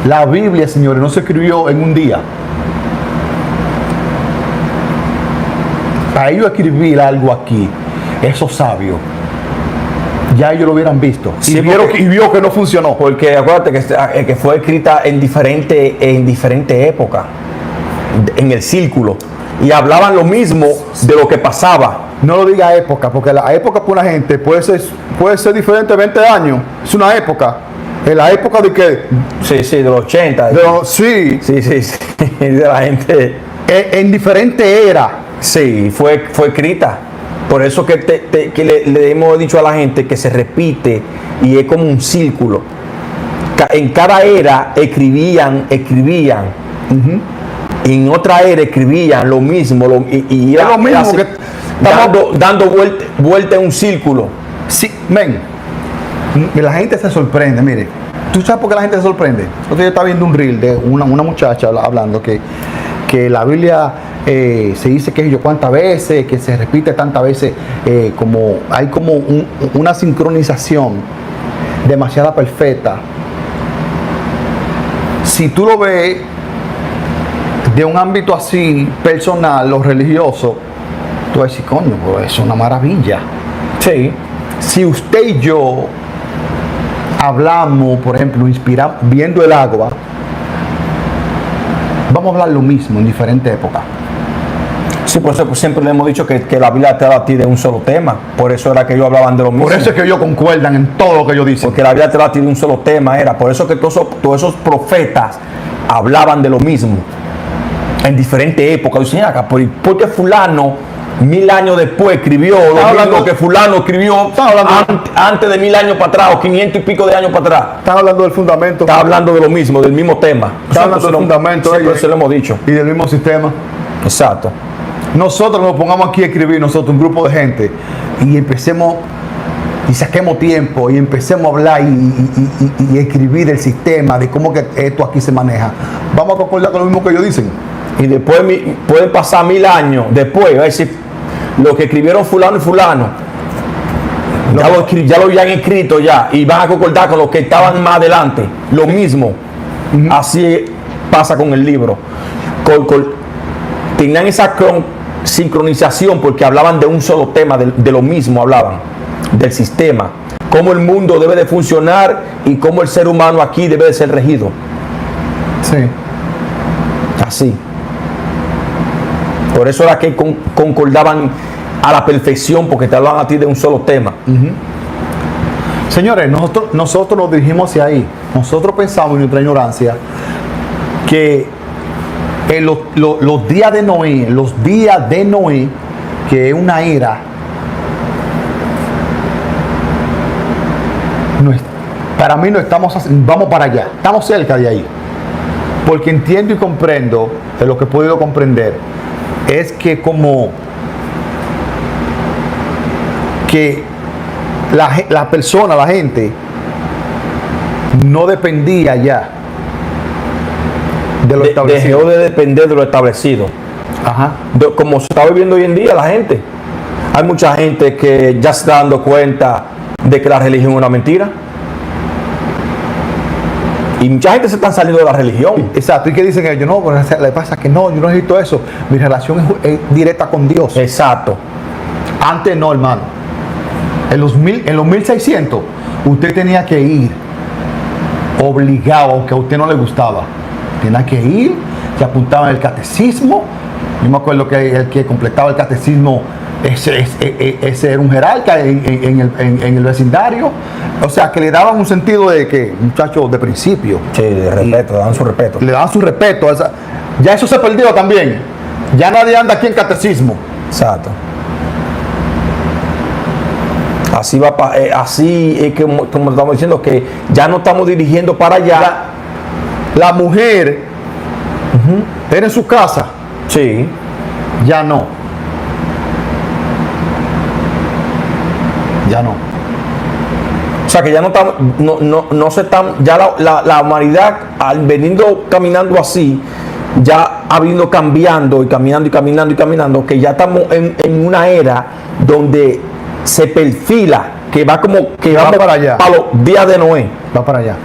La Biblia, señores, no se escribió en un día. Para ellos escribir algo aquí, esos sabios, ya ellos lo hubieran visto. Sí, y vio que no funcionó. Porque acuérdate que fue escrita en diferente época, en el círculo, y hablaban lo mismo de lo que pasaba. No lo diga época, porque la época para una gente puede ser diferente 20 años. Es una época. En la época de que... Sí, de los 80. Sí. Sí. De la gente. En diferente era. Sí, fue escrita. Por eso que le hemos dicho a la gente que se repite y es como un círculo. En cada era escribían. Y en otra era escribían lo mismo. Y era lo mismo así, que... dando vuelta en un círculo. Sí, ven. La gente se sorprende, mire. ¿Tú sabes por qué la gente se sorprende? Yo estaba viendo un reel de una muchacha hablando que la Biblia se dice que yo cuántas veces, que se repite tantas veces, como hay como una sincronización demasiado perfecta. Si tú lo ves de un ámbito así personal o religioso, tú vas a decir, coño, pues es una maravilla. Sí. Si usted y yo hablamos, por ejemplo, inspiramos, viendo el agua, vamos a hablar lo mismo en diferentes épocas. Sí, por eso siempre le hemos dicho que la Biblia te habla a ti de un solo tema. Por eso era que ellos hablaban de lo mismo. Por eso es que ellos concuerdan en todo lo que ellos dicen. Porque la Biblia te habla a ti de un solo tema. Por eso que todos esos profetas hablaban de lo mismo. En diferentes épocas. Dicen, porque fulano 1000 años después escribió lo mismo que fulano escribió antes de 1000 años para atrás o 500 y pico de años para atrás. Están hablando del fundamento. Está hablando de lo mismo, del mismo tema. Están hablando del fundamento. Siempre se lo hemos dicho. Y del mismo sistema. Exacto. Nosotros nos pongamos aquí a escribir, nosotros, un grupo de gente, y empecemos, y saquemos tiempo, y empecemos a hablar y escribir el sistema, de cómo que esto aquí se maneja. Vamos a concordar con lo mismo que ellos dicen. Y después pueden pasar 1000 años, después, va a decir, lo que escribieron fulano y fulano, ya lo habían escrito ya, y van a concordar con los que estaban más adelante, lo mismo. Así pasa con el libro. Tenían esa sincronización porque hablaban de un solo tema, de lo mismo hablaban, del sistema, cómo el mundo debe de funcionar y cómo el ser humano aquí debe de ser regido. Sí. Así. Por eso era que concordaban a la perfección, porque te hablaban a ti de un solo tema. Señores, nosotros nos dirigimos hacia ahí. Nosotros pensamos en nuestra ignorancia que en los días de Noé, que es una era, para mí no estamos, vamos para allá, estamos cerca de ahí. Porque entiendo y comprendo, de lo que he podido comprender, es que como que la persona, la gente, no dependía ya de lo establecido. Dejó de depender de lo establecido. Ajá. Como se está viviendo hoy en día la gente. Hay mucha gente que ya se está dando cuenta de que la religión es una mentira. Y mucha gente se está saliendo de la religión. Exacto. ¿Y qué dicen ellos? No, pero le pasa que no, yo no necesito eso. Mi relación es directa con Dios. Exacto. Antes no, hermano. En los 1600, usted tenía que ir obligado, aunque a usted no le gustaba. Tenía que ir, se apuntaba en el catecismo. Yo me acuerdo que el que completaba el catecismo, ese era un jerarca en el vecindario. O sea, que le daban un sentido de que, muchachos, de principio. Sí, de respeto, le daban su respeto. Le daban su respeto. Ya eso se perdió también. Ya nadie anda aquí en catecismo. Exacto. Así va, así es que, como estamos diciendo, que ya no estamos dirigiendo para allá. La mujer tiene su casa, Sí, ya no. Ya no. o sea que ya no estamos, no se están, ya la humanidad al veniendo caminando así, ya ha venido cambiando y caminando y caminando y caminando, que ya estamos en una era donde se perfila que va como que Va vamos para allá. a los días de Noé. Va para allá.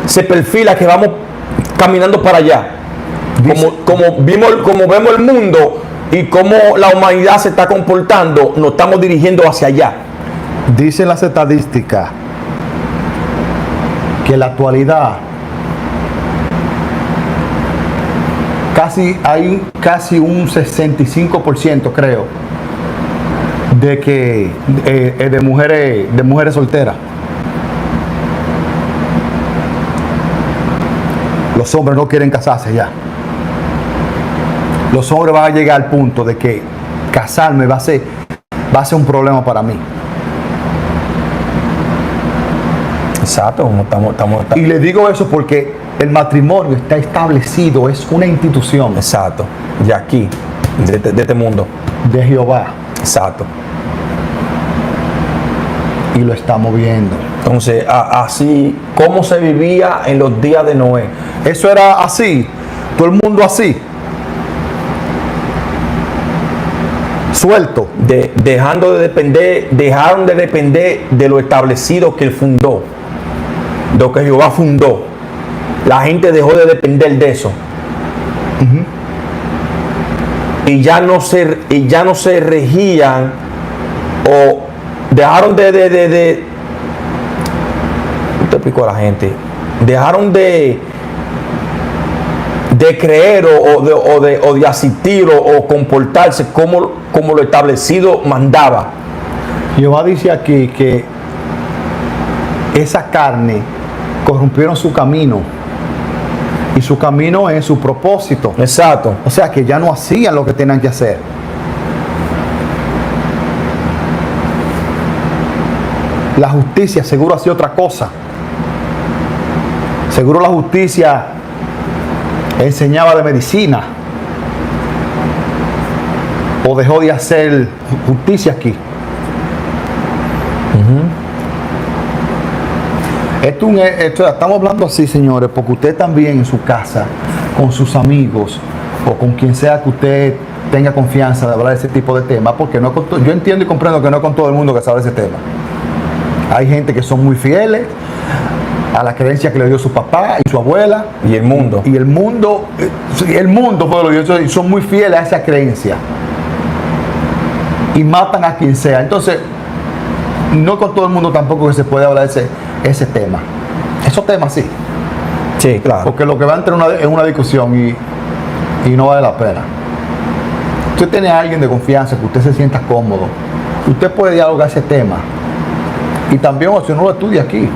Se perfila que vamos caminando para allá. Como vemos el mundo y cómo la humanidad se está comportando, nos estamos dirigiendo hacia allá. Dicen las estadísticas que en la actualidad hay casi un 65%, creo, de que de mujeres solteras. Los hombres no quieren casarse ya. Los hombres van a llegar al punto de que casarme va a ser un problema para mí. Exacto, estamos. Y le digo eso porque el matrimonio está establecido, es una institución Exacto, de aquí, de este mundo. de Jehová Exacto. y lo estamos viendo. Entonces, así, ¿cómo se vivía en los días de Noé? Eso era así, todo el mundo así, suelto. Dejaron de depender de lo establecido que él fundó, de lo que Jehová fundó. La gente dejó de depender de eso. Y ya no se regían o dejaron ¿cómo te explico a la gente? Dejaron de creer o de asistir o comportarse como lo establecido mandaba. Jehová dice aquí que esa carne corrompieron su camino y su camino es su propósito. Exacto. O sea que ya no hacían lo que tenían que hacer. La justicia seguro hacía otra cosa. Seguro la justicia enseñaba de medicina o dejó de hacer justicia aquí. Estamos hablando así, señores, porque usted también en su casa, con sus amigos o con quien sea que usted tenga confianza de hablar de ese tipo de temas, porque no yo entiendo y comprendo que no es con todo el mundo que sabe ese tema. Hay gente que son muy fieles a la creencia que le dio su papá y su abuela. Y el mundo. Y el mundo fue lo que dio, y son muy fieles a esa creencia. Y matan a quien sea. Entonces, no con todo el mundo tampoco que se puede hablar de ese tema. Esos temas sí. Sí, claro. Porque lo que va a entrar en una discusión y no vale la pena. Usted tiene a alguien de confianza, que usted se sienta cómodo. Usted puede dialogar ese tema. Y también, o si no lo estudia aquí.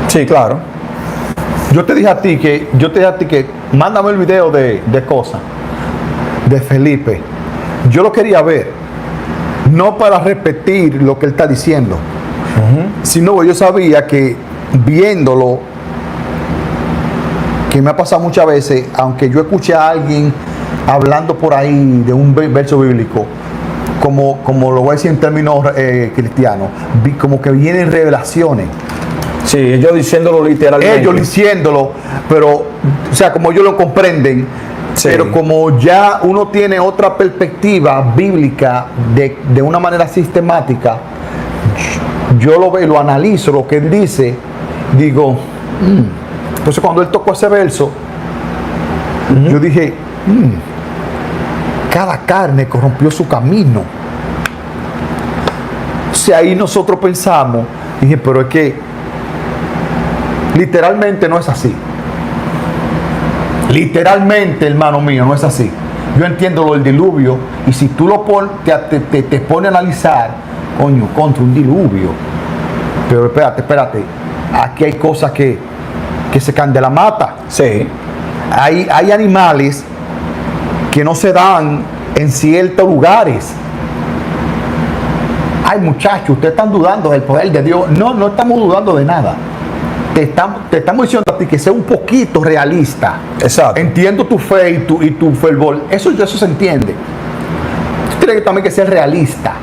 Sí, claro. Yo te dije a ti que mándame el video de cosas de Felipe. Yo lo quería ver, no para repetir lo que él está diciendo, sino que yo sabía que viéndolo, que me ha pasado muchas veces, aunque yo escuché a alguien hablando por ahí de un verso bíblico, como lo voy a decir en términos cristianos, como que vienen revelaciones. Sí, ellos diciéndolo literalmente. Ellos diciéndolo, pero, o sea, como ellos lo comprenden, sí. Pero como ya uno tiene otra perspectiva bíblica de una manera sistemática, yo lo veo, lo analizo, lo que él dice, digo, entonces cuando él tocó ese verso, yo dije, cada carne corrompió su camino. O sea, ahí nosotros pensamos, dije, pero es que literalmente no es así. Literalmente, hermano mío, no es así. Yo entiendo lo del diluvio, y si tú te pones a analizar, coño, contra un diluvio. Pero espérate. Aquí hay cosas que se caen de la mata. Sí. Hay animales que no se dan en ciertos lugares. ay muchachos, ustedes están dudando del poder de Dios. No, no estamos dudando de nada. Te estamos diciendo a ti que sea un poquito realista. Exacto. Entiendo tu fe y tu fervor. Eso se entiende. Tú tienes que también que ser realista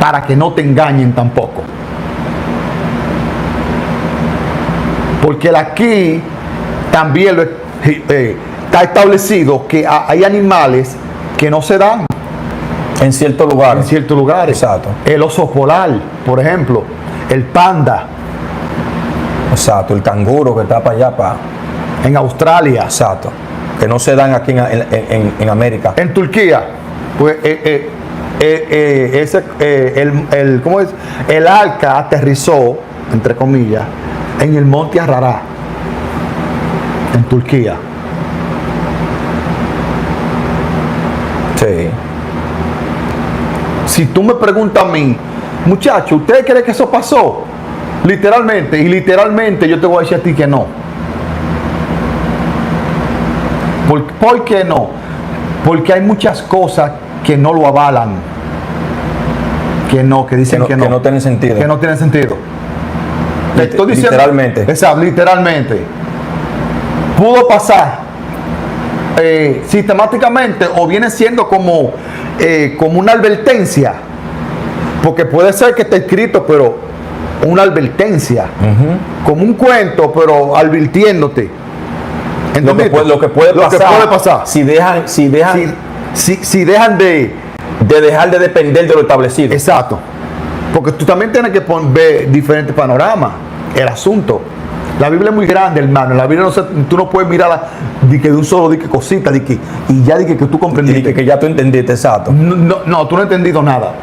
para que no te engañen tampoco. Porque aquí también está establecido que hay animales que no se dan En ciertos lugares. en ciertos lugares. Exacto. El oso polar, por ejemplo, el panda Exacto. El canguro que está para allá, para. en Australia, Exacto. Que no se dan aquí en América. en Turquía, pues ¿cómo es? El arca aterrizó, entre comillas, en el monte Ararat, en Turquía. Sí. Si tú me preguntas a mí, muchacho, ¿usted cree que eso pasó? Literalmente, y literalmente yo te voy a decir a ti que no. ¿Por qué no? Porque hay muchas cosas que no lo avalan. Que dicen que no. Que no tienen sentido. Que no tienen sentido. Te estoy diciendo, literalmente. Exacto, literalmente. Pudo pasar sistemáticamente o viene siendo como una advertencia. Porque puede ser que esté escrito, pero una advertencia. Como un cuento, pero advirtiéndote. Lo que puede pasar. Si dejan Si dejan de... dejar de depender de lo establecido. Exacto. Porque tú también tienes que ver diferentes panoramas. El asunto. La Biblia es muy grande, hermano. La Biblia tú no puedes mirarla de un solo cosita y ya que tú comprendiste. Y que ya tú entendiste, exacto. No, tú no has entendido nada.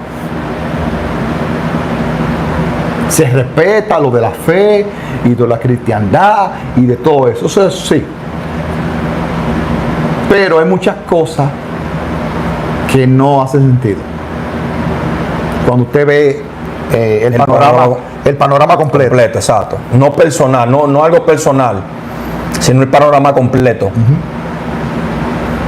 Se respeta lo de la fe y de la cristiandad y de todo eso. Eso sí. Pero hay muchas cosas que no hacen sentido. Cuando usted ve el panorama completo. Exacto. No personal, no algo personal, sino el panorama completo.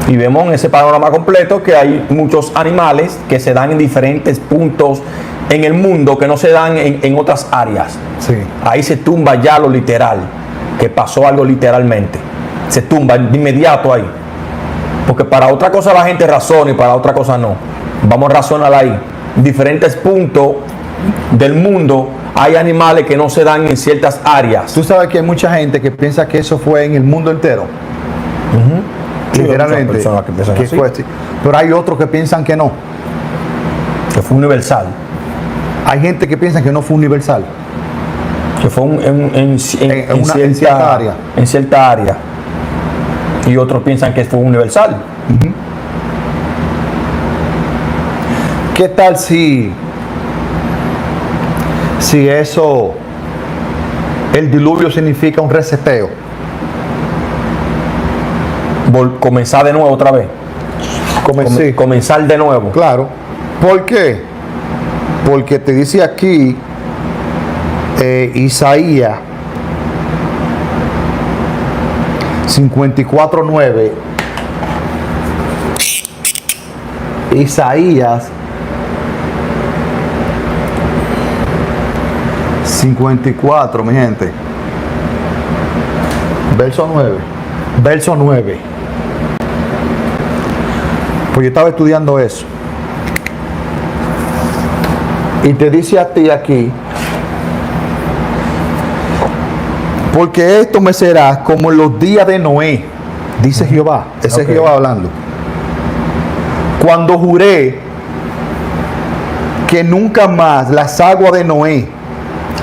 Y vemos en ese panorama completo que hay muchos animales que se dan en diferentes puntos en el mundo que no se dan en otras áreas. Sí. Ahí se tumba ya lo literal, que pasó algo literalmente. Se tumba de inmediato ahí. Porque para otra cosa la gente razona y para otra cosa no. Vamos a razonar ahí. Diferentes puntos del mundo hay animales que no se dan en ciertas áreas. Tú sabes que hay mucha gente que piensa que eso fue en el mundo entero. Literalmente. Que fue así. Pero hay otros que piensan que no. Que fue universal. Hay gente que piensa que no fue universal. Que fue en cierta área. En cierta área. Y otros piensan que fue universal. ¿Qué tal si eso, el diluvio significa un reseteo? Comenzar de nuevo otra vez. Comenzar de nuevo. Claro. ¿Por qué? Porque te dice aquí Isaías 54:9. Isaías 54, mi gente. Verso 9. Verso 9. Pues yo estaba estudiando eso. Y te dice a ti aquí, porque esto me será como en los días de Noé, dice Jehová. Ese es Jehová hablando. Cuando juré que nunca más las aguas de Noé.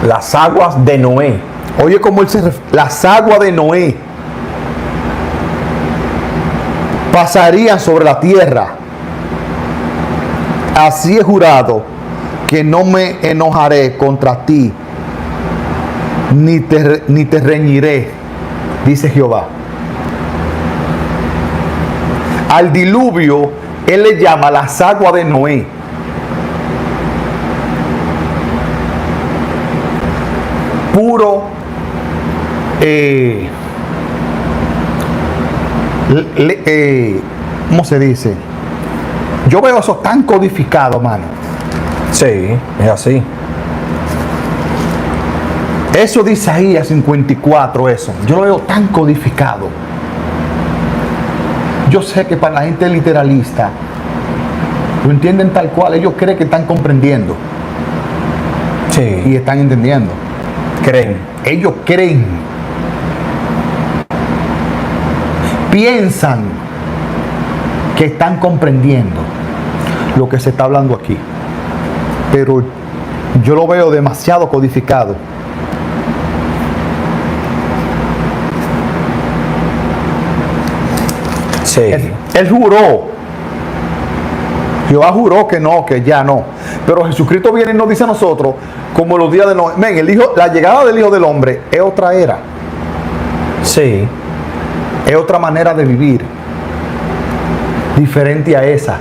Las aguas de Noé. Oye, cómo él se refiere. Las aguas de Noé pasarían sobre la tierra. Así he jurado que no me enojaré contra ti, ni te reñiré, dice Jehová. Al diluvio, él le llama las aguas de Noé. Puro, ¿cómo se dice? Yo veo eso tan codificado, mano. Sí, es así. Eso dice Isaías 54, eso. Yo lo veo tan codificado. Yo sé que para la gente literalista, lo entienden tal cual, ellos creen que están comprendiendo. Sí. Y están entendiendo. Creen. Ellos creen. Piensan que están comprendiendo lo que se está hablando aquí. Pero yo lo veo demasiado codificado. Sí. Él juró. Jehová juró que no, que ya no. Pero Jesucristo viene y nos dice a nosotros, como los días de Noé. Ven, la llegada del Hijo del Hombre es otra era. Sí. Es otra manera de vivir. Diferente a esa.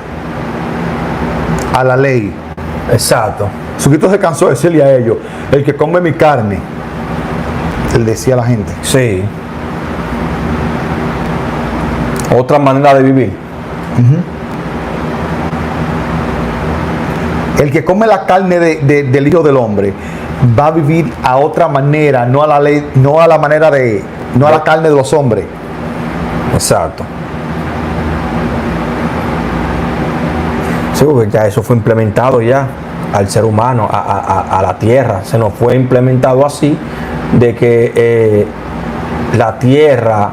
A la ley. Exacto. Jesucristo se cansó de decirle a ellos, el que come mi carne. Él decía a la gente. Sí. Otra manera de vivir. El que come la carne del Hijo del Hombre va a vivir a otra manera, no a la ley, no a la manera de, no a la carne de los hombres. Exacto. Sí, porque ya eso fue implementado ya al ser humano, a la tierra. Se nos fue implementado así, de que la tierra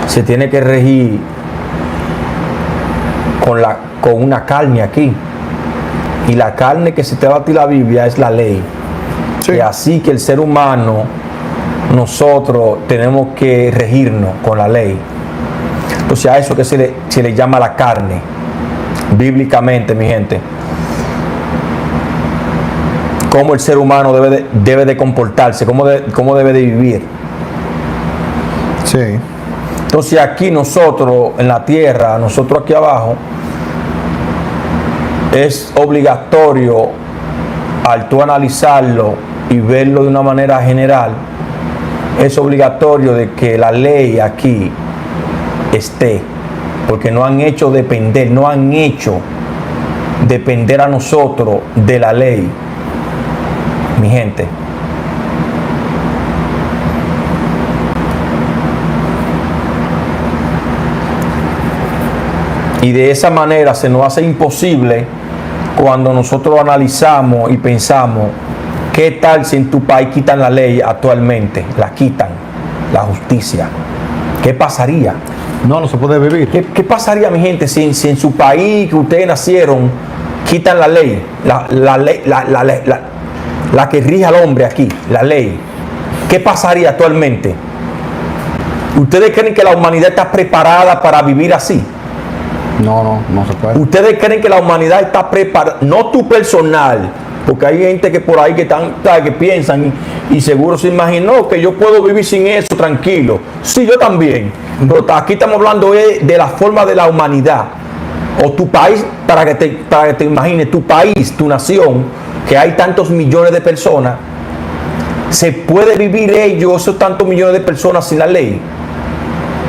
se tiene que regir con una carne aquí. Y la carne que se te va a ti la Biblia es la ley. Sí. Y así que el ser humano, nosotros tenemos que regirnos con la ley. Entonces a eso que se le llama la carne, bíblicamente, mi gente. Cómo el ser humano debe de comportarse, cómo debe de vivir. Sí. Entonces aquí nosotros, en la tierra, nosotros aquí abajo, es obligatorio, al tú analizarlo y verlo de una manera general, es obligatorio de que la ley aquí esté, porque no han hecho depender a nosotros de la ley, mi gente. Y de esa manera se nos hace imposible cuando nosotros analizamos y pensamos, ¿qué tal si en tu país quitan la ley actualmente? La quitan, la justicia. ¿Qué pasaría? No se puede vivir. ¿Qué pasaría, mi gente, si en su país que ustedes nacieron quitan la ley? La que rige al hombre aquí, la ley. ¿Qué pasaría actualmente? ¿Ustedes creen que la humanidad está preparada para vivir así? No se puede. ¿Ustedes creen que la humanidad está preparada? No tu personal, porque hay gente que por ahí que piensan y seguro se imaginó que yo puedo vivir sin eso tranquilo. Sí, yo también. Pero aquí estamos hablando de la forma de la humanidad. O tu país, para que te imagines, tu país, tu nación, que hay tantos millones de personas, ¿se puede vivir esos tantos millones de personas sin la ley?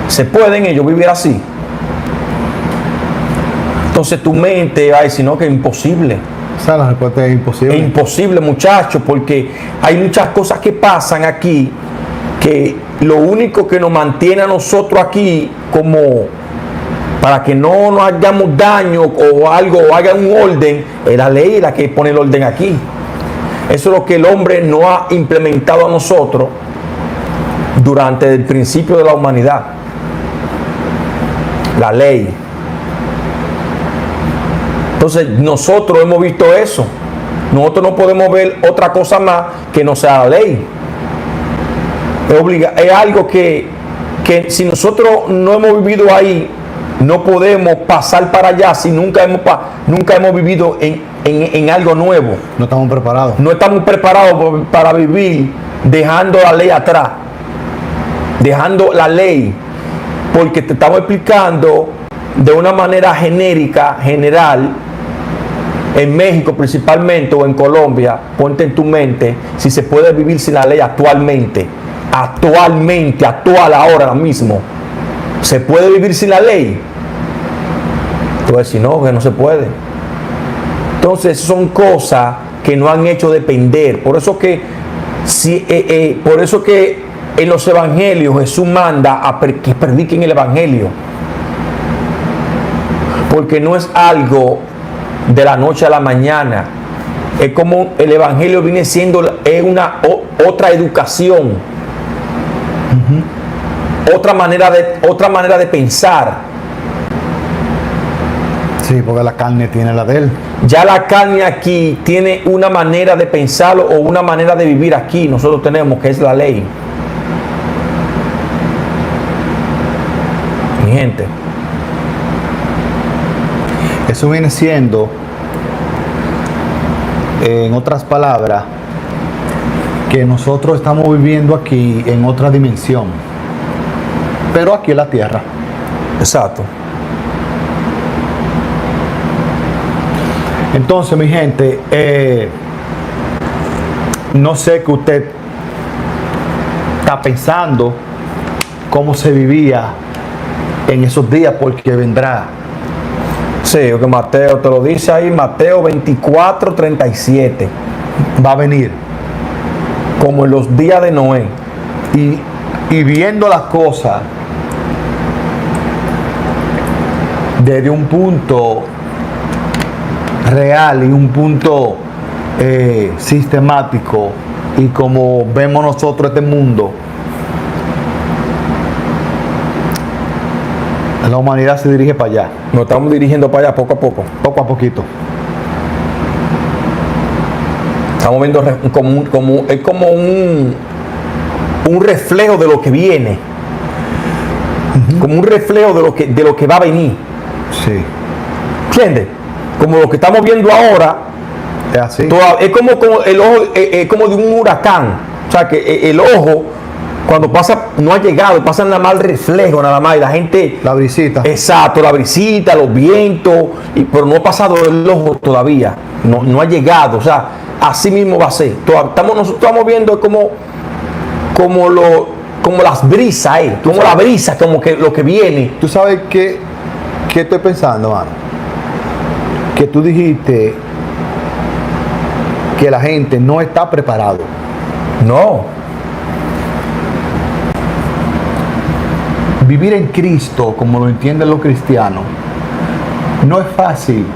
¿Se pueden ellos vivir así? Entonces tu mente va a decir, no, que es imposible. O sea, la respuesta es imposible. Es imposible, muchachos, porque hay muchas cosas que pasan aquí que lo único que nos mantiene a nosotros aquí como para que no nos hagamos daño o algo, o haga un orden, es la ley la que pone el orden aquí. Eso es lo que el hombre no ha implementado a nosotros durante el principio de la humanidad. La ley. Entonces nosotros hemos visto eso. Nosotros no podemos ver otra cosa más que no sea la ley. Es algo que si nosotros no hemos vivido ahí, no podemos pasar para allá si nunca hemos vivido en algo nuevo. No estamos preparados. No estamos preparados para vivir dejando la ley atrás. Dejando la ley. Porque te estamos explicando de una manera genérica, general, en México principalmente o en Colombia, ponte en tu mente si se puede vivir sin la ley actualmente, ahora mismo. ¿Se puede vivir sin la ley? Tú vas a decir, no, que no se puede. Entonces son cosas que nos han hecho depender. Por eso que, en los evangelios Jesús manda que prediquen el evangelio. Porque no es algo de la noche a la mañana. Es como el evangelio viene siendo otra educación. Otra manera de pensar. Sí, porque la carne tiene la de él. Ya la carne aquí tiene una manera de pensarlo o una manera de vivir aquí. Nosotros tenemos, que es la ley. Mi gente. Eso viene siendo, en otras palabras, que nosotros estamos viviendo aquí en otra dimensión. Pero aquí en la tierra. Exacto. Entonces, mi gente, no sé qué usted está pensando, cómo se vivía en esos días, porque vendrá. Sí, que Mateo te lo dice ahí, Mateo 24:37. Va a venir. Como en los días de Noé. Y viendo las cosas desde un punto real y un punto sistemático, y como vemos nosotros este mundo, la humanidad se dirige para allá. Nos estamos dirigiendo para allá poco a poco. Poco a poquito. Estamos viendo es como un reflejo de lo que viene. Como un reflejo de lo que va a venir. Sí. ¿Entiendes? Como lo que estamos viendo ahora. Es así. Es como el ojo, es como de un huracán. O sea, que el ojo, cuando pasa, no ha llegado, pasa nada más el reflejo, nada más, y la gente. La brisita. Exacto, la brisita, los vientos, pero no ha pasado el ojo todavía. No ha llegado. O sea, así mismo va a ser. Nosotros estamos viendo como las brisas, como la brisa, como que lo que viene. ¿Tú sabes qué estoy pensando, mano? Que tú dijiste que la gente no está preparado. No. Vivir en Cristo, como lo entienden los cristianos, no es fácil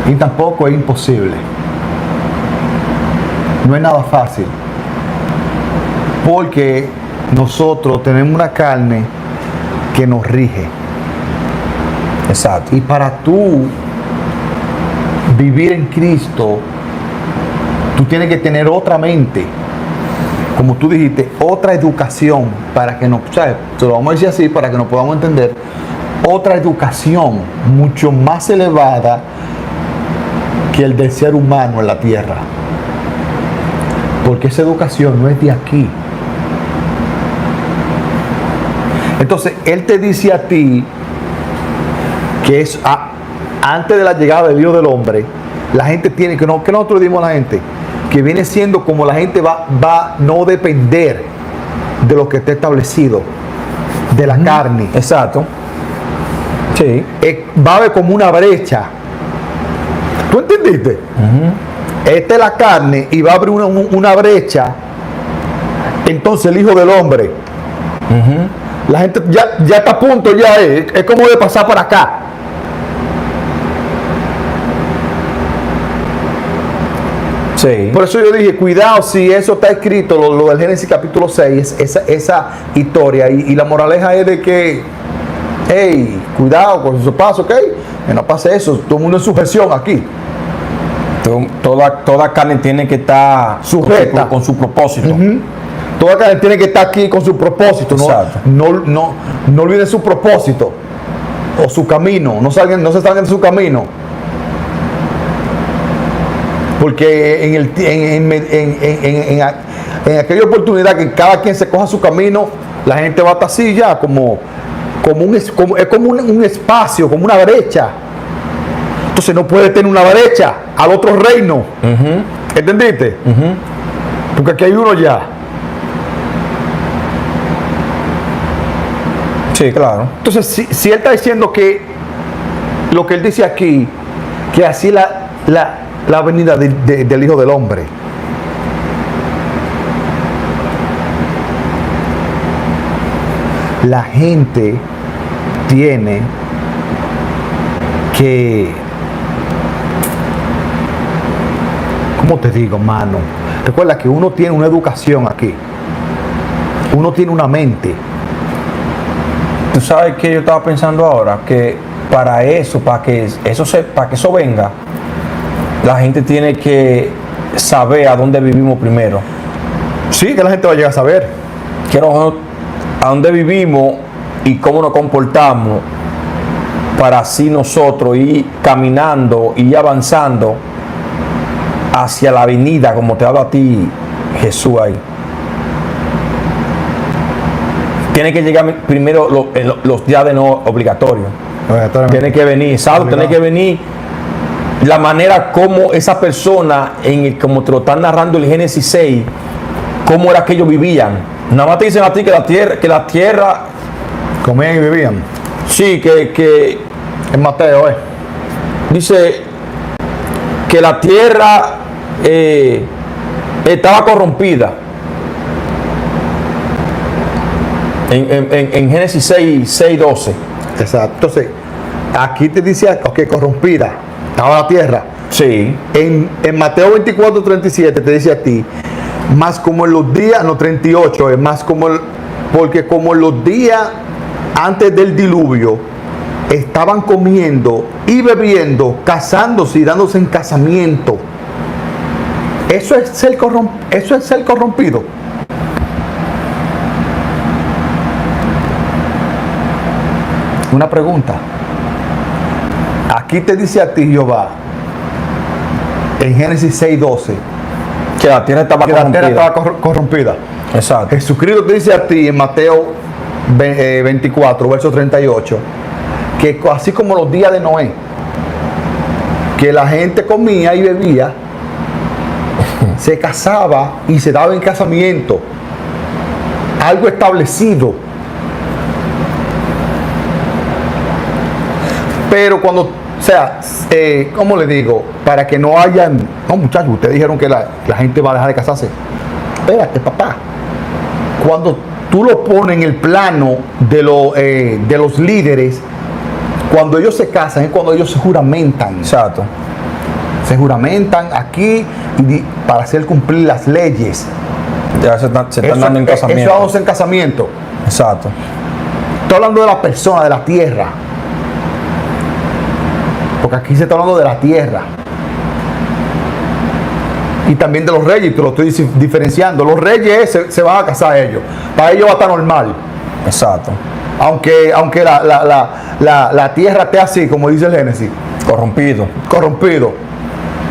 y tampoco es imposible. No es nada fácil, porque nosotros tenemos una carne que nos rige. Exacto. Y para tú vivir en Cristo, tú tienes que tener otra mente, como tú dijiste, otra educación, para que nos, ¿sabes? Te lo vamos a decir así para que nos podamos entender. Otra educación mucho más elevada que el del ser humano en la tierra, porque esa educación no es de aquí. Entonces Él te dice a ti que es antes de la llegada del Hijo del Hombre, la gente tiene que nosotros dimos a la gente, que viene siendo como la gente va a no depender de lo que está establecido, de la carne. Exacto. Sí. Va a haber como una brecha. ¿Tú entendiste? Esta es la carne y va a abrir una brecha. Entonces el Hijo del Hombre, la gente ya está a punto, ya es como de pasar para acá. Sí. Por eso yo dije, cuidado si eso está escrito, lo del Génesis capítulo 6, esa historia, y la moraleja es de que, hey, cuidado con esos pasos, ¿ok? Que no pase eso, todo el mundo en sujeción aquí. Toda carne tiene que estar Sujeta. con su propósito. Toda carne tiene que estar aquí con su propósito. Exacto. No olviden su propósito o su camino. No se salgan de su camino. Porque en aquella oportunidad que cada quien se coja su camino, la gente va a estar así ya, como un espacio, como una brecha. Entonces no puede tener una brecha al otro reino. ¿Entendiste? Porque aquí hay uno ya. Sí, claro. Entonces, si él está diciendo que lo que él dice aquí, que así la venida del Hijo del Hombre. La gente tiene que, ¿cómo te digo, mano? Recuerda que uno tiene una educación aquí. Uno tiene una mente. Tú sabes que yo estaba pensando ahora que para que eso venga, la gente tiene que saber a dónde vivimos primero. Sí, que la gente va a llegar a saber. A dónde vivimos y cómo nos comportamos para así nosotros ir caminando y avanzando hacia la avenida, como te habla a ti Jesús ahí. Tiene que llegar primero los días de no obligatorios. Tiene que venir, ¿sabes? Tiene que venir la manera como esa persona, como te lo están narrando el Génesis 6, cómo era que ellos vivían. Nada más te dicen a ti que la tierra comían y vivían. Sí, que en Mateo, dice que la tierra estaba corrompida. En Génesis 6:12. Exacto. Entonces, aquí te dice que corrompida estaba la tierra. Sí. En Mateo 24:37 te dice a ti, más como en los días, no 38, es más como porque como en los días antes del diluvio estaban comiendo y bebiendo, casándose y dándose en casamiento. Eso es ser corrompido. Una pregunta. Aquí te dice a ti Jehová, en Génesis 6:12, que la tierra estaba corrompida. Exacto. Jesucristo te dice a ti en Mateo 24, verso 38, que así como los días de Noé, que la gente comía y bebía, se casaba y se daba en casamiento, algo establecido. Pero cuando, o sea, ¿cómo le digo? Para que no hayan, no muchachos, ustedes dijeron que la gente va a dejar de casarse. Espérate, papá. Cuando tú lo pones en el plano de los líderes, cuando ellos se casan es cuando ellos se juramentan. Exacto. Se juramentan aquí para hacer cumplir las leyes. Ya se están dando en casamiento. Eso vamos en casamiento. Exacto. Estoy hablando de la persona, de la tierra. Porque aquí se está hablando de la tierra. Y también de los reyes, te lo estoy diferenciando. Los reyes se van a casar ellos. Para ellos va a estar normal. Exacto. Aunque la tierra esté así, como dice el Génesis. Corrompido.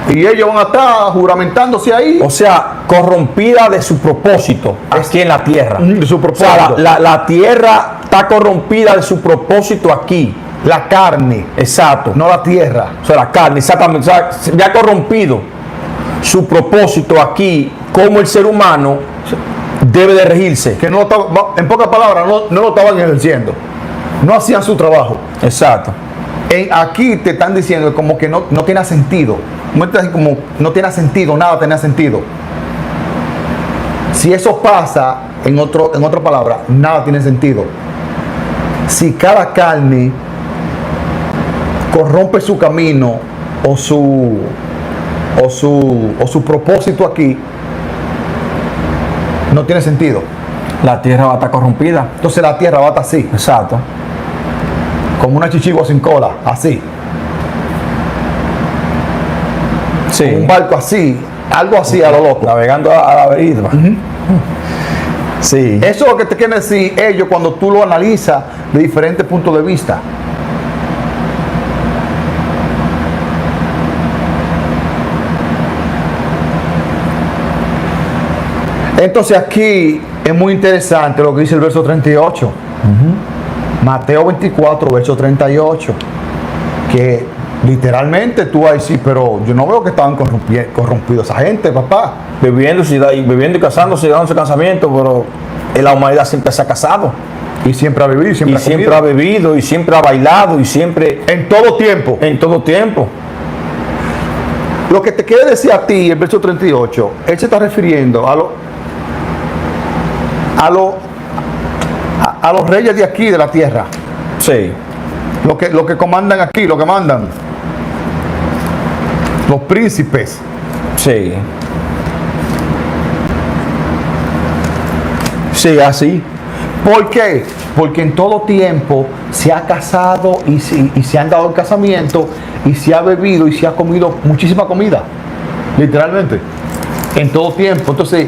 Y ellos van a estar juramentándose ahí. O sea, corrompida de su propósito aquí en la tierra. De su propósito. O sea, la tierra está corrompida de su propósito aquí. La carne. Exacto. No la tierra. O sea, la carne, exactamente. O sea, ya ha corrompido su propósito aquí, como el ser humano debe de regirse. Que no estaba, en pocas palabras, no lo estaban ejerciendo. No hacían su trabajo. Exacto. Aquí te están diciendo como que no tiene sentido. Como no tiene sentido, nada tenía sentido. Si eso pasa, en otra palabra, nada tiene sentido. Si cada carne corrompe su camino o su propósito aquí, no tiene sentido. La tierra va a estar corrompida. Entonces la tierra va a estar así. Exacto. Como una chichigua sin cola, así. Sí. Como un barco así, algo así a lo loco. Navegando a la deriva. Sí. Eso es lo que te quieren decir ellos cuando tú lo analizas de diferentes puntos de vista. Entonces aquí es muy interesante lo que dice el verso 38. Mateo 24, verso 38. Que literalmente tú vas a decir, pero yo no veo que estaban corrompidos esa gente, papá. Viviendo y casándose y dándose casamiento, pero la humanidad siempre se ha casado. Y siempre ha vivido, siempre ha bebido, y siempre ha bailado, y siempre... En todo tiempo. En todo tiempo. Lo que te quiere decir a ti, el verso 38, él se está refiriendo a los reyes de aquí, de la tierra. Sí. Lo que comandan aquí, lo que mandan. Los príncipes. Sí. Sí, así. ¿Por qué? Porque en todo tiempo se ha casado y se han dado el casamiento y se ha bebido y se ha comido muchísima comida. Literalmente. En todo tiempo. Entonces,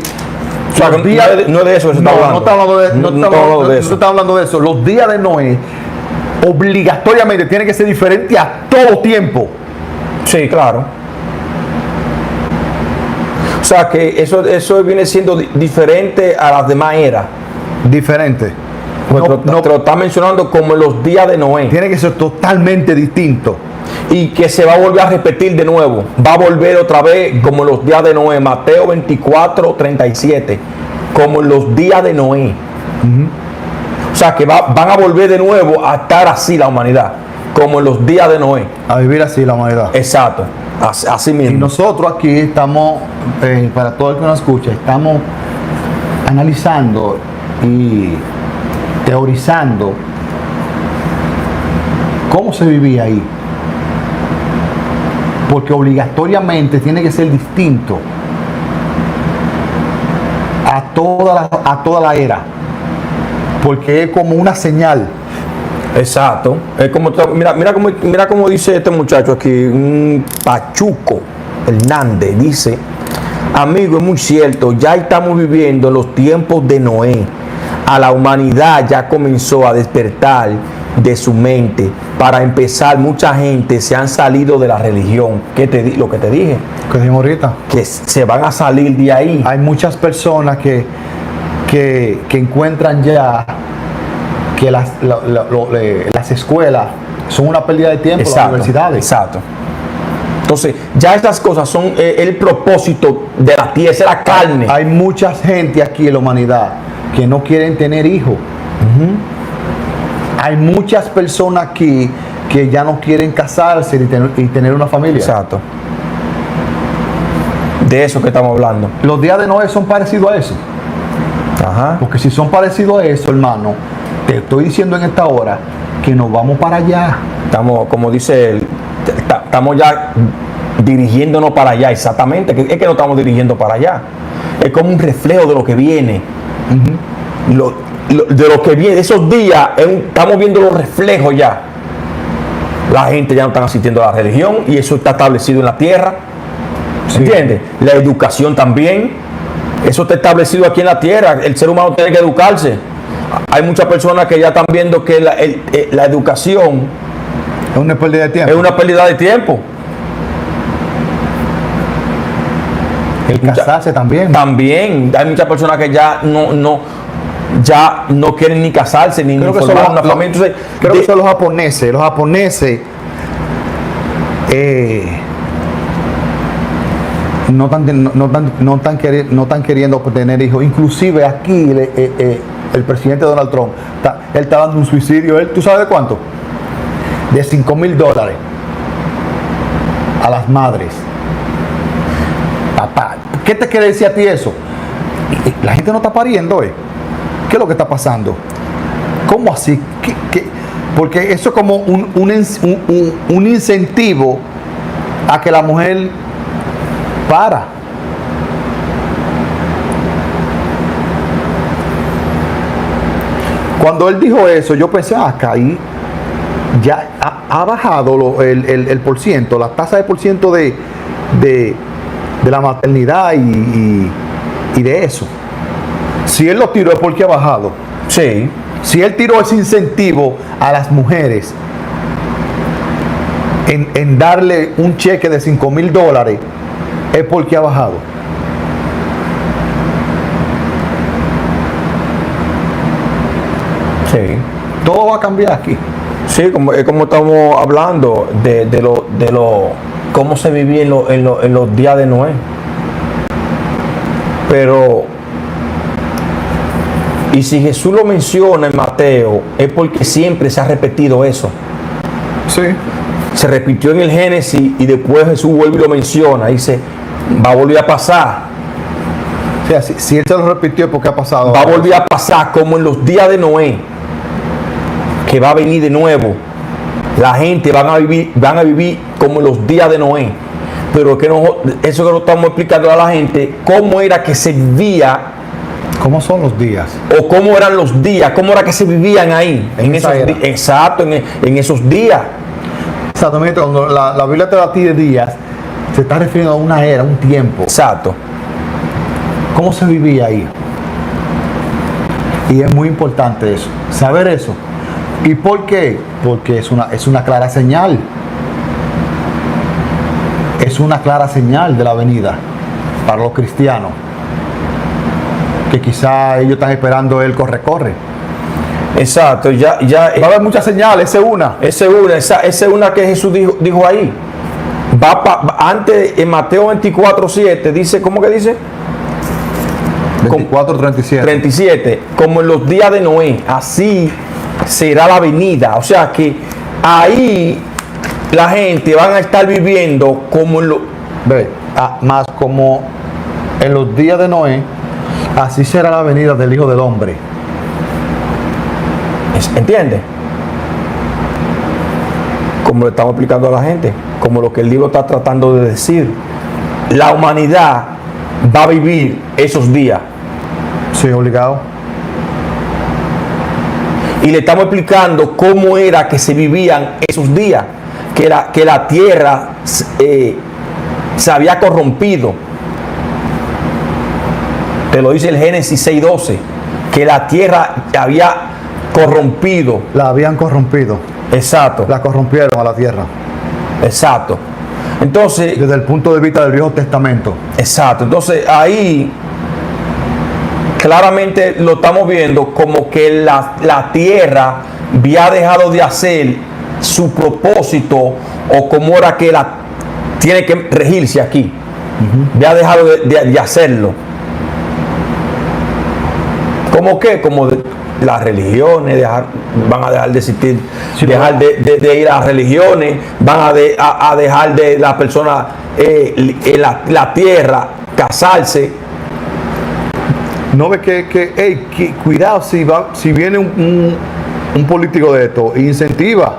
O sea, los días- no es de eso que se está hablando. No está hablando de, No está hablando de eso. está hablando de eso. Los días de Noé obligatoriamente tienen que ser diferentes a todo tiempo. Sí, claro. O sea que eso viene siendo diferente a las demás eras. Diferente. Pues No, te lo está mencionando como en los días de Noé. tiene que ser totalmente distinto. Y que se va a volver a repetir de nuevo. Va a volver otra vez como en los días de Noé. Mateo 24, 37. Como en los días de Noé. O sea que van a volver de nuevo a estar así la humanidad. Como en los días de Noé. A vivir así la humanidad. Exacto. Así Y mismo. nosotros aquí estamos, para todo el que nos escucha, estamos analizando y teorizando cómo se vivía ahí. Porque obligatoriamente tiene que ser distinto a toda la era. Porque es como una señal. Exacto. Es como, mira cómo dice este muchacho aquí, un Pachuco Hernández, dice: amigo, es muy cierto, ya estamos viviendo los tiempos de Noé. A la humanidad ya comenzó a despertar de su mente. Para empezar, mucha gente se han salido de la religión. Lo que te dije, Que dijimos ahorita. que se van a salir de ahí. Hay muchas personas que encuentran ya que las escuelas son una pérdida de tiempo, las universidades. Exacto. Entonces, ya estas cosas son el propósito de la tierra, es la carne. Hay mucha gente aquí en la humanidad que no quieren tener hijos. Hay muchas personas aquí que ya no quieren casarse y tener una familia. Exacto. De eso que estamos hablando. Los días de Noé son parecidos a eso. Ajá. Porque si son parecidos a eso, hermano, te estoy diciendo en esta hora que nos vamos para allá. Estamos, como dice él, estamos ya dirigiéndonos para allá, exactamente. Es que no estamos dirigiendo para allá. Es como un reflejo de lo que viene. De lo que viene, esos días, estamos viendo los reflejos ya. La gente ya no está asistiendo a la religión y eso está establecido en la tierra. Sí. ¿Entiendes? La educación también. Eso está establecido aquí en la tierra. El ser humano tiene que educarse. Hay muchas personas que ya están viendo que la educación Es una pérdida de tiempo. es una pérdida de tiempo. El casarse también. También hay muchas personas que ya no quieren ni casarse ni Creo que formar son una los- familia. Entonces, Creo que son los japoneses. Los japoneses no están queriendo tener hijos. Inclusive aquí el presidente Donald Trump él está dando un suicidio. ¿Tú sabes de cuánto? De $5,000 a las madres. Papá, ¿qué te quiere decir a ti eso? La gente no está pariendo, ¿eh? ¿Qué es lo que está pasando? ¿Cómo así? Porque eso es como un incentivo a que la mujer para. Cuando él dijo eso, yo pensé, acá ahí ya ha bajado el por ciento, la tasa de por ciento de la maternidad y de eso. Si él lo tiró es porque ha bajado. sí, Si él tiró ese incentivo a las mujeres en darle un cheque de $5,000 es porque ha bajado. sí. Todo va a cambiar aquí. Sí, es como estamos hablando de lo cómo se vivía en los días de Noé. Pero, y si Jesús lo menciona en Mateo, es porque siempre se ha repetido eso. Sí. se repitió en el Génesis y después Jesús vuelve y lo menciona. Dice, va a volver a pasar. O sea, si él se lo repitió, ¿por qué ha pasado? Va a volver a pasar como en los días de Noé, que va a venir de nuevo. La gente van a vivir como en los días de Noé. Pero eso que lo estamos explicando a la gente, cómo era que se vivía. ¿Cómo son los días? O cómo eran los días, cómo era que se vivían ahí. En esos días. Exacto, en esos días. Exactamente, cuando la Biblia te da a ti de días, se está refiriendo a una era, un tiempo. Exacto. ¿Cómo se vivía ahí? Y es muy importante eso, saber eso. ¿Y por qué? Porque es una clara señal. Es una clara señal de la venida para los cristianos. Que quizá ellos están esperando el corre. Exacto, ya va a haber muchas señales, esa es una que Jesús dijo ahí. Antes en Mateo 24:7 dice, ¿cómo que dice? 24:37. 37, como en los días de Noé, así será la venida. O sea que ahí la gente van a estar viviendo como en más como en los días de Noé, así será la venida del Hijo del Hombre. ¿Entiendes? Como lo estamos explicando a la gente, como lo que el libro está tratando de decir. La humanidad va a vivir esos días. Sí, obligado. Y le estamos explicando cómo era que se vivían esos días. Que la tierra se había corrompido. Te lo dice el Génesis 6:12. Que la tierra había corrompido. La habían corrompido. Exacto. La corrompieron a la tierra. Exacto. Entonces, desde el punto de vista del Viejo Testamento. Exacto. Entonces ahí claramente lo estamos viendo como que la tierra había dejado de hacer su propósito, o como era que tiene que regirse aquí. Había dejado de hacerlo. ¿Cómo qué? Como las religiones van a dejar de existir, dejar de ir a las religiones, van a dejar de las personas la tierra, casarse. No ve que cuidado, si viene un político de esto e incentiva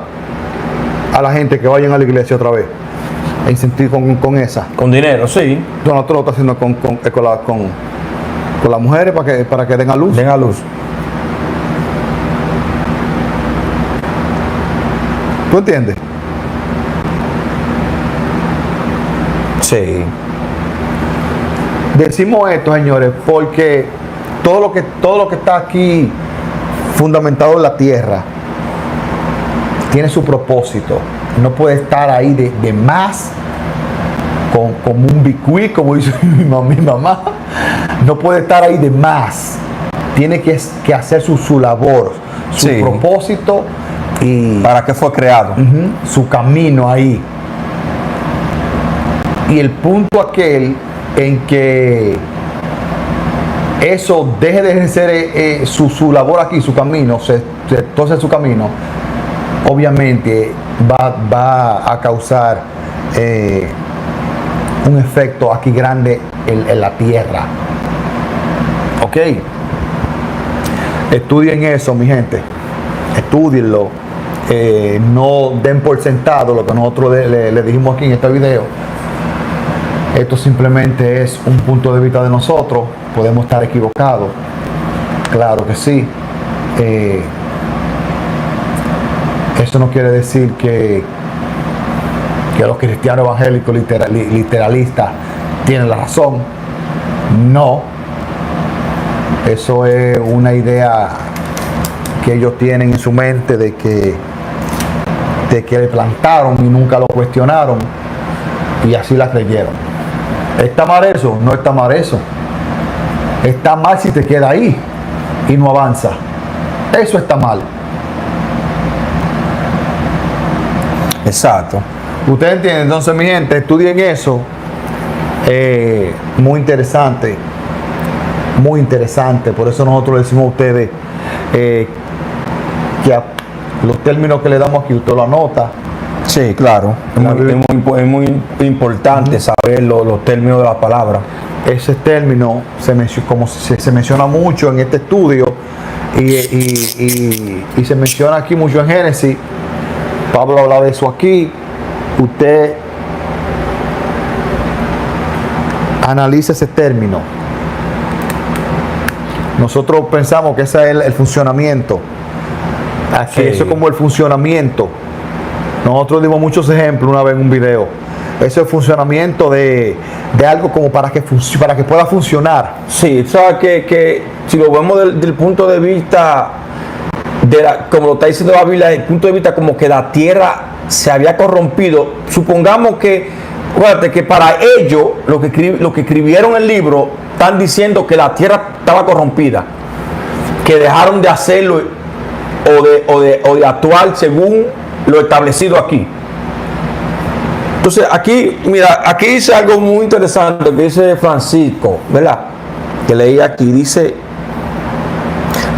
a la gente que vayan a la iglesia otra vez, incentiva con esa. Con dinero, sí. Nosotros lo estamos haciendo con las mujeres para que den a luz. Den a luz. ¿Tú entiendes? Sí. Decimos esto, señores, porque todo lo que está aquí fundamentado en la tierra tiene su propósito. No puede estar ahí de más, como un bicuí, como dice mi mamá. No puede estar ahí de más. Tiene que hacer su labor, su propósito. Y ¿para qué fue creado? Su camino ahí. Y el punto aquel en que eso deje de ejercer su labor aquí, su camino, entonces su camino, obviamente va a causar un efecto aquí grande en la tierra. Ok. Estudien eso, mi gente. Estudienlo. No den por sentado lo que nosotros le dijimos aquí en este video. Esto simplemente es un punto de vista de nosotros. Podemos estar equivocados, claro que sí. Eso no quiere decir que los cristianos evangélicos literalistas tienen la razón. No. Eso es una idea que ellos tienen en su mente de que le plantaron y nunca lo cuestionaron, y así la creyeron. ¿Está mal eso? No está mal eso. Está mal si te queda ahí y no avanza. Eso está mal. Exacto. ¿Ustedes entienden? Entonces, mi gente, estudien eso. Muy interesante. Muy interesante. Por eso nosotros le decimos a ustedes que los términos que le damos aquí, usted lo anota Sí, claro. Es muy importante saber los términos de la palabra. Ese término como se menciona mucho en este estudio y se menciona aquí mucho en Génesis. Pablo habla de eso aquí. Usted analiza ese término. Nosotros pensamos que ese es el funcionamiento. Aquí, Sí. eso es como el funcionamiento. Nosotros dimos muchos ejemplos una vez en un video. Ese es el funcionamiento de algo como para que pueda funcionar. Sí, sabes que si lo vemos del punto de vista, como lo está diciendo la Biblia, el punto de vista como que la tierra se había corrompido, supongamos que, fíjate que para ellos, lo que escribieron el libro, están diciendo que la tierra estaba corrompida, que dejaron de hacerlo o de actuar según lo establecido aquí. Entonces aquí, mira, aquí dice algo muy interesante que dice Francisco, ¿verdad? Que leí aquí, dice,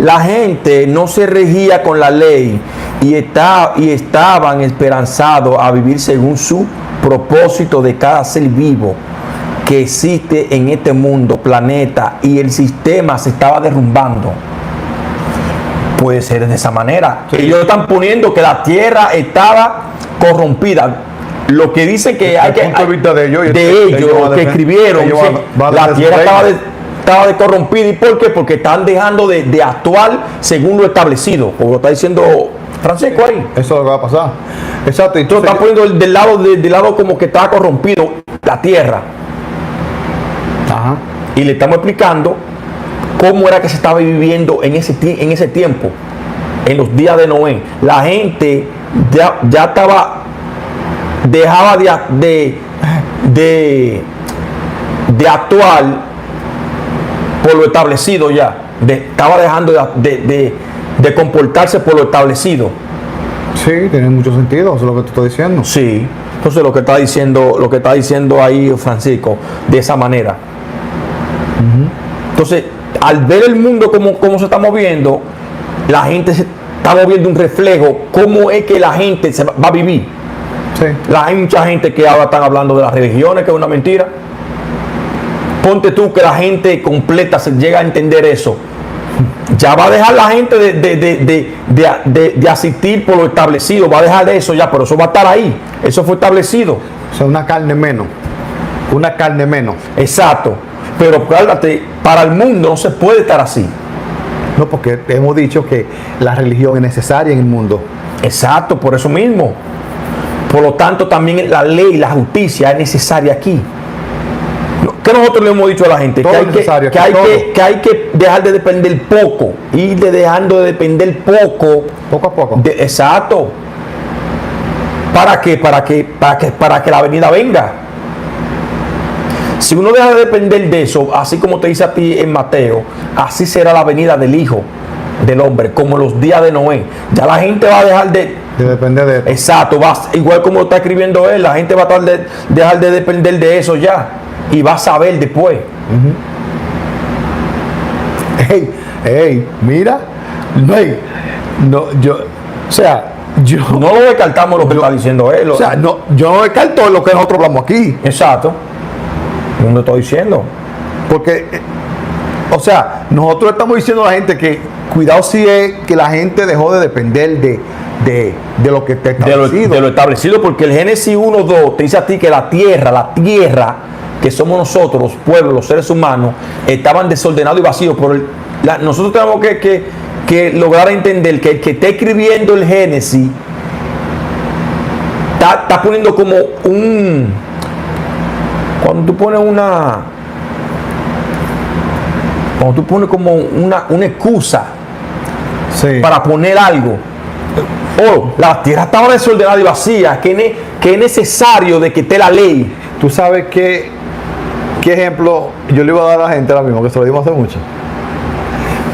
la gente no se regía con la ley y estaban esperanzados a vivir según su propósito de cada ser vivo que existe en este mundo, planeta, y el sistema se estaba derrumbando. Puede ser de esa manera. Sí. Ellos están poniendo que la tierra estaba corrompida. Lo que dice que hay que... punto de vista de ellos, que escribieron, ellos van a la defender tierra su reino. estaba de corrompida. ¿Y por qué? Porque están dejando de actuar según lo establecido. Como lo está diciendo Francisco ahí. Eso es lo que va a pasar. Exacto. Tú estás poniendo del lado como que estaba corrompido la tierra. Ajá. Y le estamos explicando cómo era que se estaba viviendo en ese tiempo, en los días de Noé. La gente ya dejaba de actuar por lo establecido ya. Estaba dejando de comportarse por lo establecido. Sí, tiene mucho sentido, eso es lo que te estoy diciendo. Sí. Entonces lo que está diciendo ahí Francisco, de esa manera. Entonces, al ver el mundo como se está moviendo, la gente se está moviendo un reflejo, cómo es que la gente se va a vivir. Sí. Hay mucha gente que ahora están hablando de las religiones, que es una mentira. Ponte tú que la gente completa se llega a entender eso. Ya va a dejar la gente de asistir por lo establecido, va a dejar de eso ya, pero eso va a estar ahí. Eso fue establecido. O sea, una carne menos. Una carne menos. Exacto. Pero acuérdate, para el mundo no se puede estar así. No, porque hemos dicho que la religión es necesaria en el mundo. Exacto, por eso mismo. Por lo tanto, también la ley, la justicia es necesaria aquí. ¿Qué nosotros le hemos dicho a la gente? Todo es necesario, que hay que dejar de depender poco. Ir dejando de depender poco. Poco a poco. Exacto. ¿Para qué? Para que la venida venga. Si uno deja de depender de eso, así como te dice a ti en Mateo, así será la venida del Hijo del Hombre, como los días de Noé. Ya la gente va a dejar de depender de esto. exacto, igual como lo está escribiendo él, la gente va a dejar de depender de eso ya y va a saber después. Hey, mira, No lo descartamos lo que está diciendo él. yo no descarto lo que nosotros hablamos aquí, Exacto. No lo estoy diciendo. porque, nosotros estamos diciendo a la gente que cuidado si es que la gente dejó de depender de lo que está establecido. De lo establecido, porque el Génesis 1:2 te dice a ti que la tierra que somos nosotros, los pueblos, los seres humanos, estaban desordenados y vacíos. Nosotros tenemos que lograr entender que el que está escribiendo el Génesis está poniendo como cuando tú pones como una excusa Sí. para poner algo. La tierra estaba desordenada y vacía, que es necesario de que esté la ley. Tú sabes qué ejemplo yo le iba a dar a la gente ahora mismo, que se lo dimos hace mucho.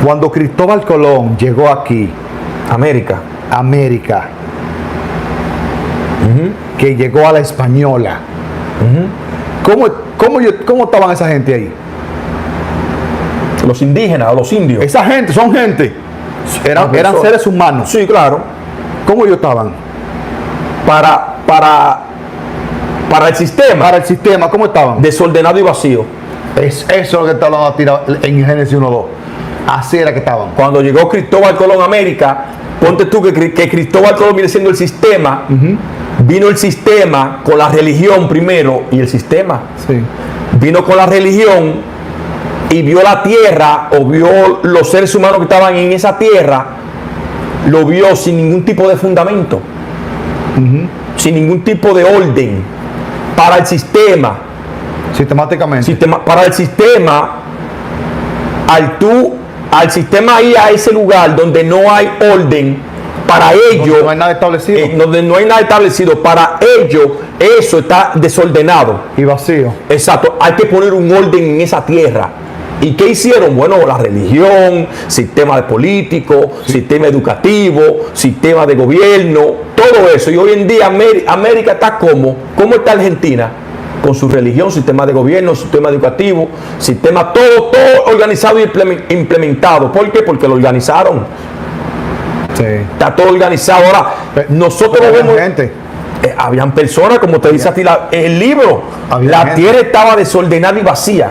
Cuando Cristóbal Colón llegó aquí, América. que llegó a la Española, ¿cómo estaban esa gente ahí? Los indígenas o los indios. Esa gente, son gente. Eran seres humanos. Sí, claro. ¿Cómo ellos estaban? Para para el sistema. Para el sistema, ¿cómo estaban? Desordenado y vacío. Eso es lo que está hablando en Génesis 1:2. Así era que estaban. Cuando llegó Cristóbal Colón a América, ponte tú que Cristóbal Colón viene siendo el sistema. Vino el sistema con la religión primero y el sistema. Sí. Vino con la religión y vio la tierra o vio los seres humanos que estaban en esa tierra, lo vio sin ningún tipo de fundamento, sin ningún tipo de orden para el sistema. Sistemáticamente. Para el sistema, al sistema ir a ese lugar donde no hay orden, para ellos, donde no hay nada establecido. Donde no hay nada establecido, para ellos eso está desordenado. Y vacío. Exacto, hay que poner un orden en esa tierra. ¿Y qué hicieron? Bueno, la religión, sistema de político, sistema educativo, sistema de gobierno, todo eso. Y hoy en día América está ¿cómo está Argentina? Con su religión, sistema de gobierno, sistema educativo, sistema todo organizado y implementado. ¿Por qué? Porque lo organizaron. Sí. Está todo organizado. Ahora, nosotros lo vemos. Gente. Habían personas, como te dice a ti el libro, la tierra estaba desordenada y vacía.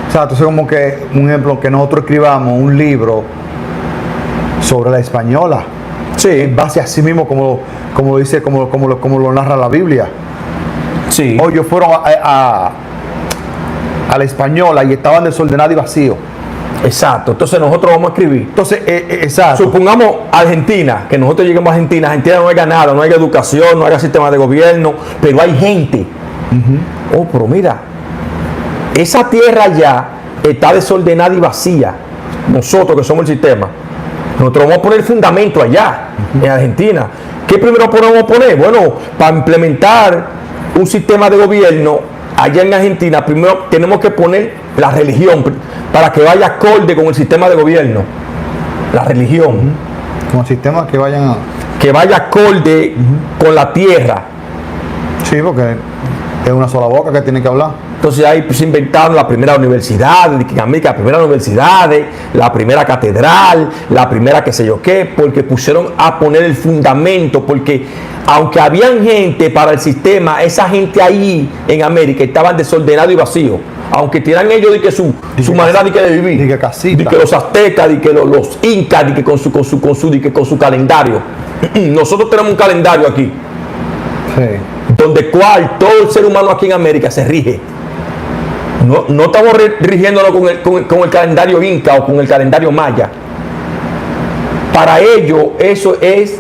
O sea, entonces como que, un ejemplo, que nosotros escribamos un libro sobre la española. Sí. En base a sí mismo, como lo narra la Biblia. Sí. O ellos fueron a la española y estaban desordenados y vacíos. Exacto. Entonces nosotros vamos a escribir. Entonces, exacto. Supongamos Argentina, que nosotros lleguemos a Argentina. Argentina no haya nada, no haya educación, no haya sistema de gobierno, pero hay gente. Oh, pero mira, esa tierra ya está desordenada y vacía. Nosotros que somos el sistema, nosotros vamos a poner fundamento allá, en Argentina. ¿Qué primero podemos poner? Bueno, para implementar un sistema de gobierno allá en Argentina, primero tenemos que poner la religión para que vaya acorde con el sistema de gobierno. La religión. Con sistemas que vayan a... Que vaya acorde con la tierra. Sí, porque es una sola boca que tiene que hablar. Entonces ahí se inventaron la primera universidad, en América, la primera universidad, la primera catedral, la primera qué sé yo qué, porque pusieron a poner el fundamento, porque aunque habían gente para el sistema, esa gente ahí en América estaban desordenados y vacíos. Aunque tienen ellos de que su manera de vivir, de que casita, de que los aztecas, de que los incas, de que con su calendario. Nosotros tenemos un calendario aquí, donde todo el ser humano aquí en América se rige. No estamos rigiéndonos con el calendario inca o con el calendario maya. Para ellos eso es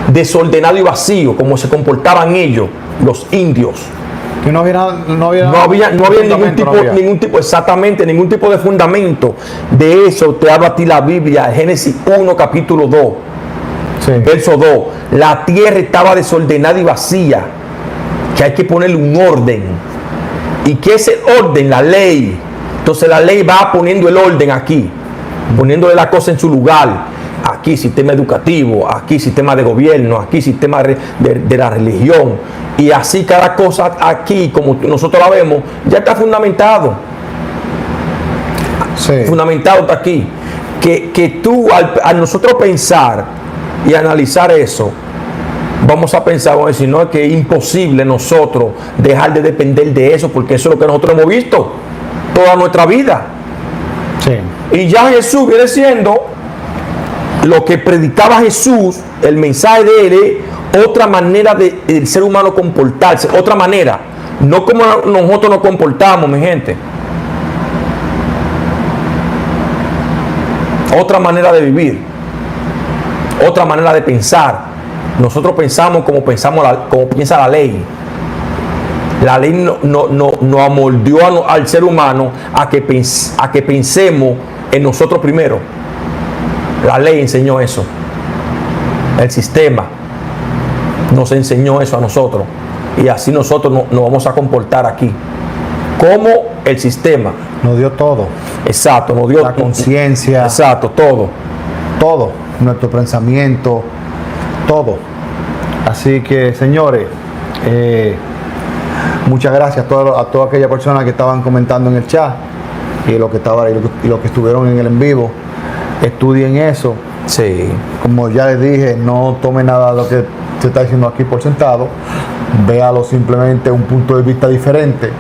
desordenado y vacío, como se comportaban ellos, los indios. Que no había ningún tipo, exactamente, ningún tipo de fundamento. De eso te habla a ti la Biblia, Génesis 1, capítulo 2, verso 2. La tierra estaba desordenada y vacía, que hay que ponerle un orden. ¿Y qué es el orden? La ley. Entonces la ley va poniendo el orden aquí, poniéndole la cosa en su lugar. Aquí sistema educativo, aquí sistema de gobierno, aquí sistema de la religión. Y así cada cosa aquí, como nosotros la vemos, ya está fundamentado. Fundamentado está aquí. Que tú, al nosotros pensar y analizar eso, vamos a pensar, vamos a decir, no, es que es imposible nosotros dejar de depender de eso, porque eso es lo que nosotros hemos visto toda nuestra vida. Y ya Jesús viene siendo lo que predicaba Jesús, el mensaje de él es otra manera del ser humano comportarse, otra manera, no como nosotros nos comportamos, mi gente. Otra manera de vivir, otra manera de pensar. Nosotros pensamos como piensa la ley. La ley nos amoldeó al ser humano a que pensemos en nosotros primero. La ley enseñó eso. El sistema nos enseñó eso a nosotros. Y así nosotros nos vamos a comportar aquí. Como el sistema. Nos dio todo. Exacto, nos dio la conciencia. Exacto, todo. Todo. Nuestro pensamiento. Todo. Así que, señores, muchas gracias a todas aquellas personas que estaban comentando en el chat y lo que estuvieron en el en vivo. Estudien eso. Sí. Como ya les dije, no tome nada de lo que se está diciendo aquí por sentado. véalo simplemente un punto de vista diferente.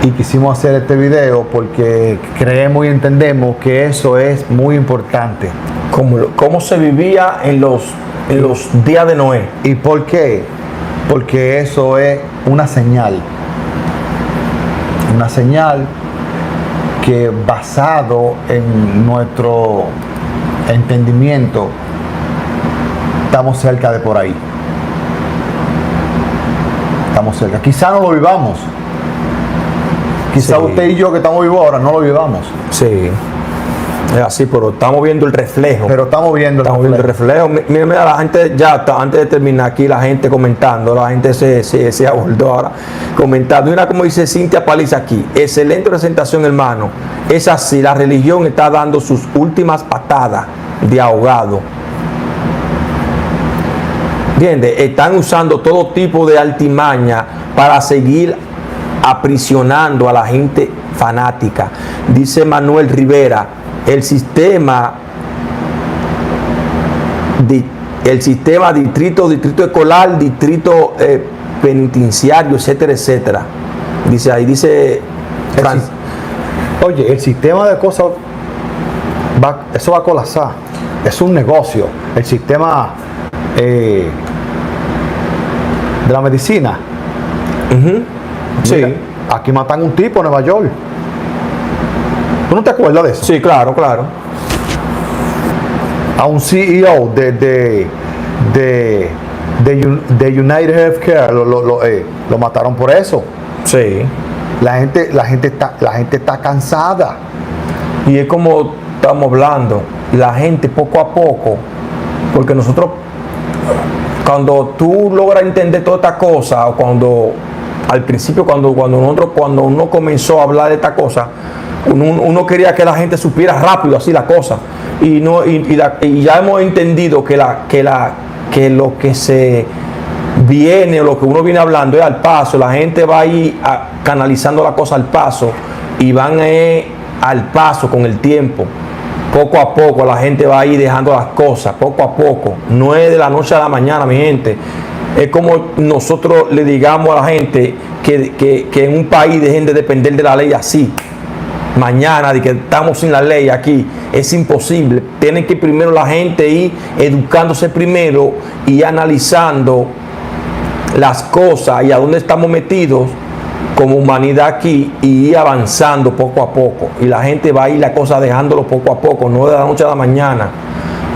Y quisimos hacer este video porque creemos y entendemos que eso es muy importante. ¿Cómo se vivía en los días de Noé? ¿Y por qué? Porque eso es una señal. Una señal que, basado en nuestro entendimiento, estamos cerca de por ahí. Estamos cerca. Quizá no lo vivamos. Quizá Sí. usted y yo que estamos vivos ahora no lo vivamos. Sí, es así, pero estamos viendo el reflejo. Pero estamos viendo el Estamos viendo el reflejo. reflejo. Mira, la gente ya está, antes de terminar aquí, la gente comentando, la gente se abordó ahora comentando. Mira como dice Cintia Paliza aquí, excelente presentación, hermano. Es así, la religión está dando sus últimas patadas de ahogado. ¿Entiendes? Están usando todo tipo de artimaña para seguir aprisionando a la gente fanática. Dice Manuel Rivera, el sistema distrito escolar, distrito penitenciario, etcétera, etcétera. Dice ahí, dice Franz. Oye, el sistema de cosas, eso va a colapsar. Es un negocio. El sistema de la medicina. Sí. Mira, aquí matan un tipo en Nueva York. ¿Tú no te acuerdas de eso? Sí, claro, claro. A un CEO de United Healthcare lo mataron por eso. Sí. La gente está cansada. Y es como estamos hablando, la gente poco a poco, porque nosotros, cuando tú logras entender toda esta cosa, o cuando al principio, cuando uno comenzó a hablar de esta cosa, uno quería que la gente supiera rápido así la cosa, y ya hemos entendido que lo que se viene, o lo que uno viene hablando es al paso. La gente va a ir canalizando la cosa al paso, y van al paso con el tiempo. Poco a poco la gente va a ir dejando las cosas, poco a poco. No es de la noche a la mañana, mi gente. Es como nosotros le digamos a la gente que en un país dejen de depender de la ley así. Mañana, de que estamos sin la ley aquí, es imposible. Tienen que primero la gente ir educándose primero y analizando las cosas y a dónde estamos metidos como humanidad aquí, y ir avanzando poco a poco. Y la gente va a ir la cosa dejándolo poco a poco, no de la noche a la mañana.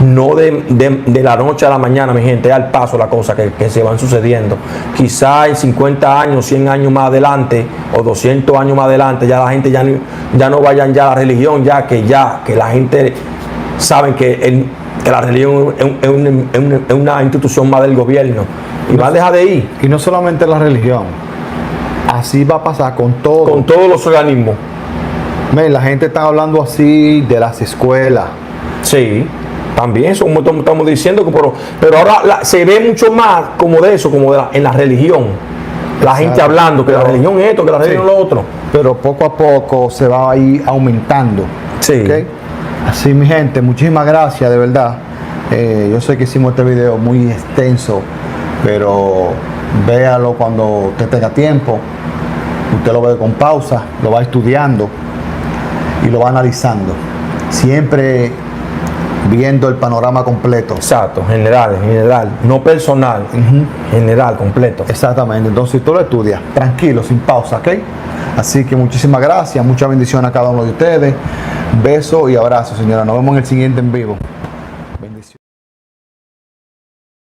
No de la noche a la mañana, mi gente, es al paso la cosa que se van sucediendo. Quizá en 50 años, 100 años más adelante, o 200 años más adelante, ya la gente ya no vayan ya a la religión, que la gente sabe que la religión es una institución más del gobierno, y va a dejar de ir. Y no solamente la religión, así va a pasar con todo. Con todos los organismos. La gente está hablando así de las escuelas. Sí. También, eso como estamos diciendo, pero ahora se ve mucho más como de eso, como en la religión. La gente hablando que la religión es esto, que la religión es lo otro. Pero poco a poco se va a ir aumentando. Sí. ¿Okay? Así, mi gente, muchísimas gracias, de verdad. Yo sé que hicimos este video muy extenso, pero véalo cuando usted tenga tiempo. Usted lo ve con pausa, lo va estudiando y lo va analizando. Siempre viendo el panorama completo. Exacto, general, no personal, general, completo. Exactamente, entonces tú lo estudias tranquilo, sin pausa, ¿ok? Así que muchísimas gracias, mucha bendición a cada uno de ustedes. Besos y abrazos, señora. Nos vemos en el siguiente en vivo.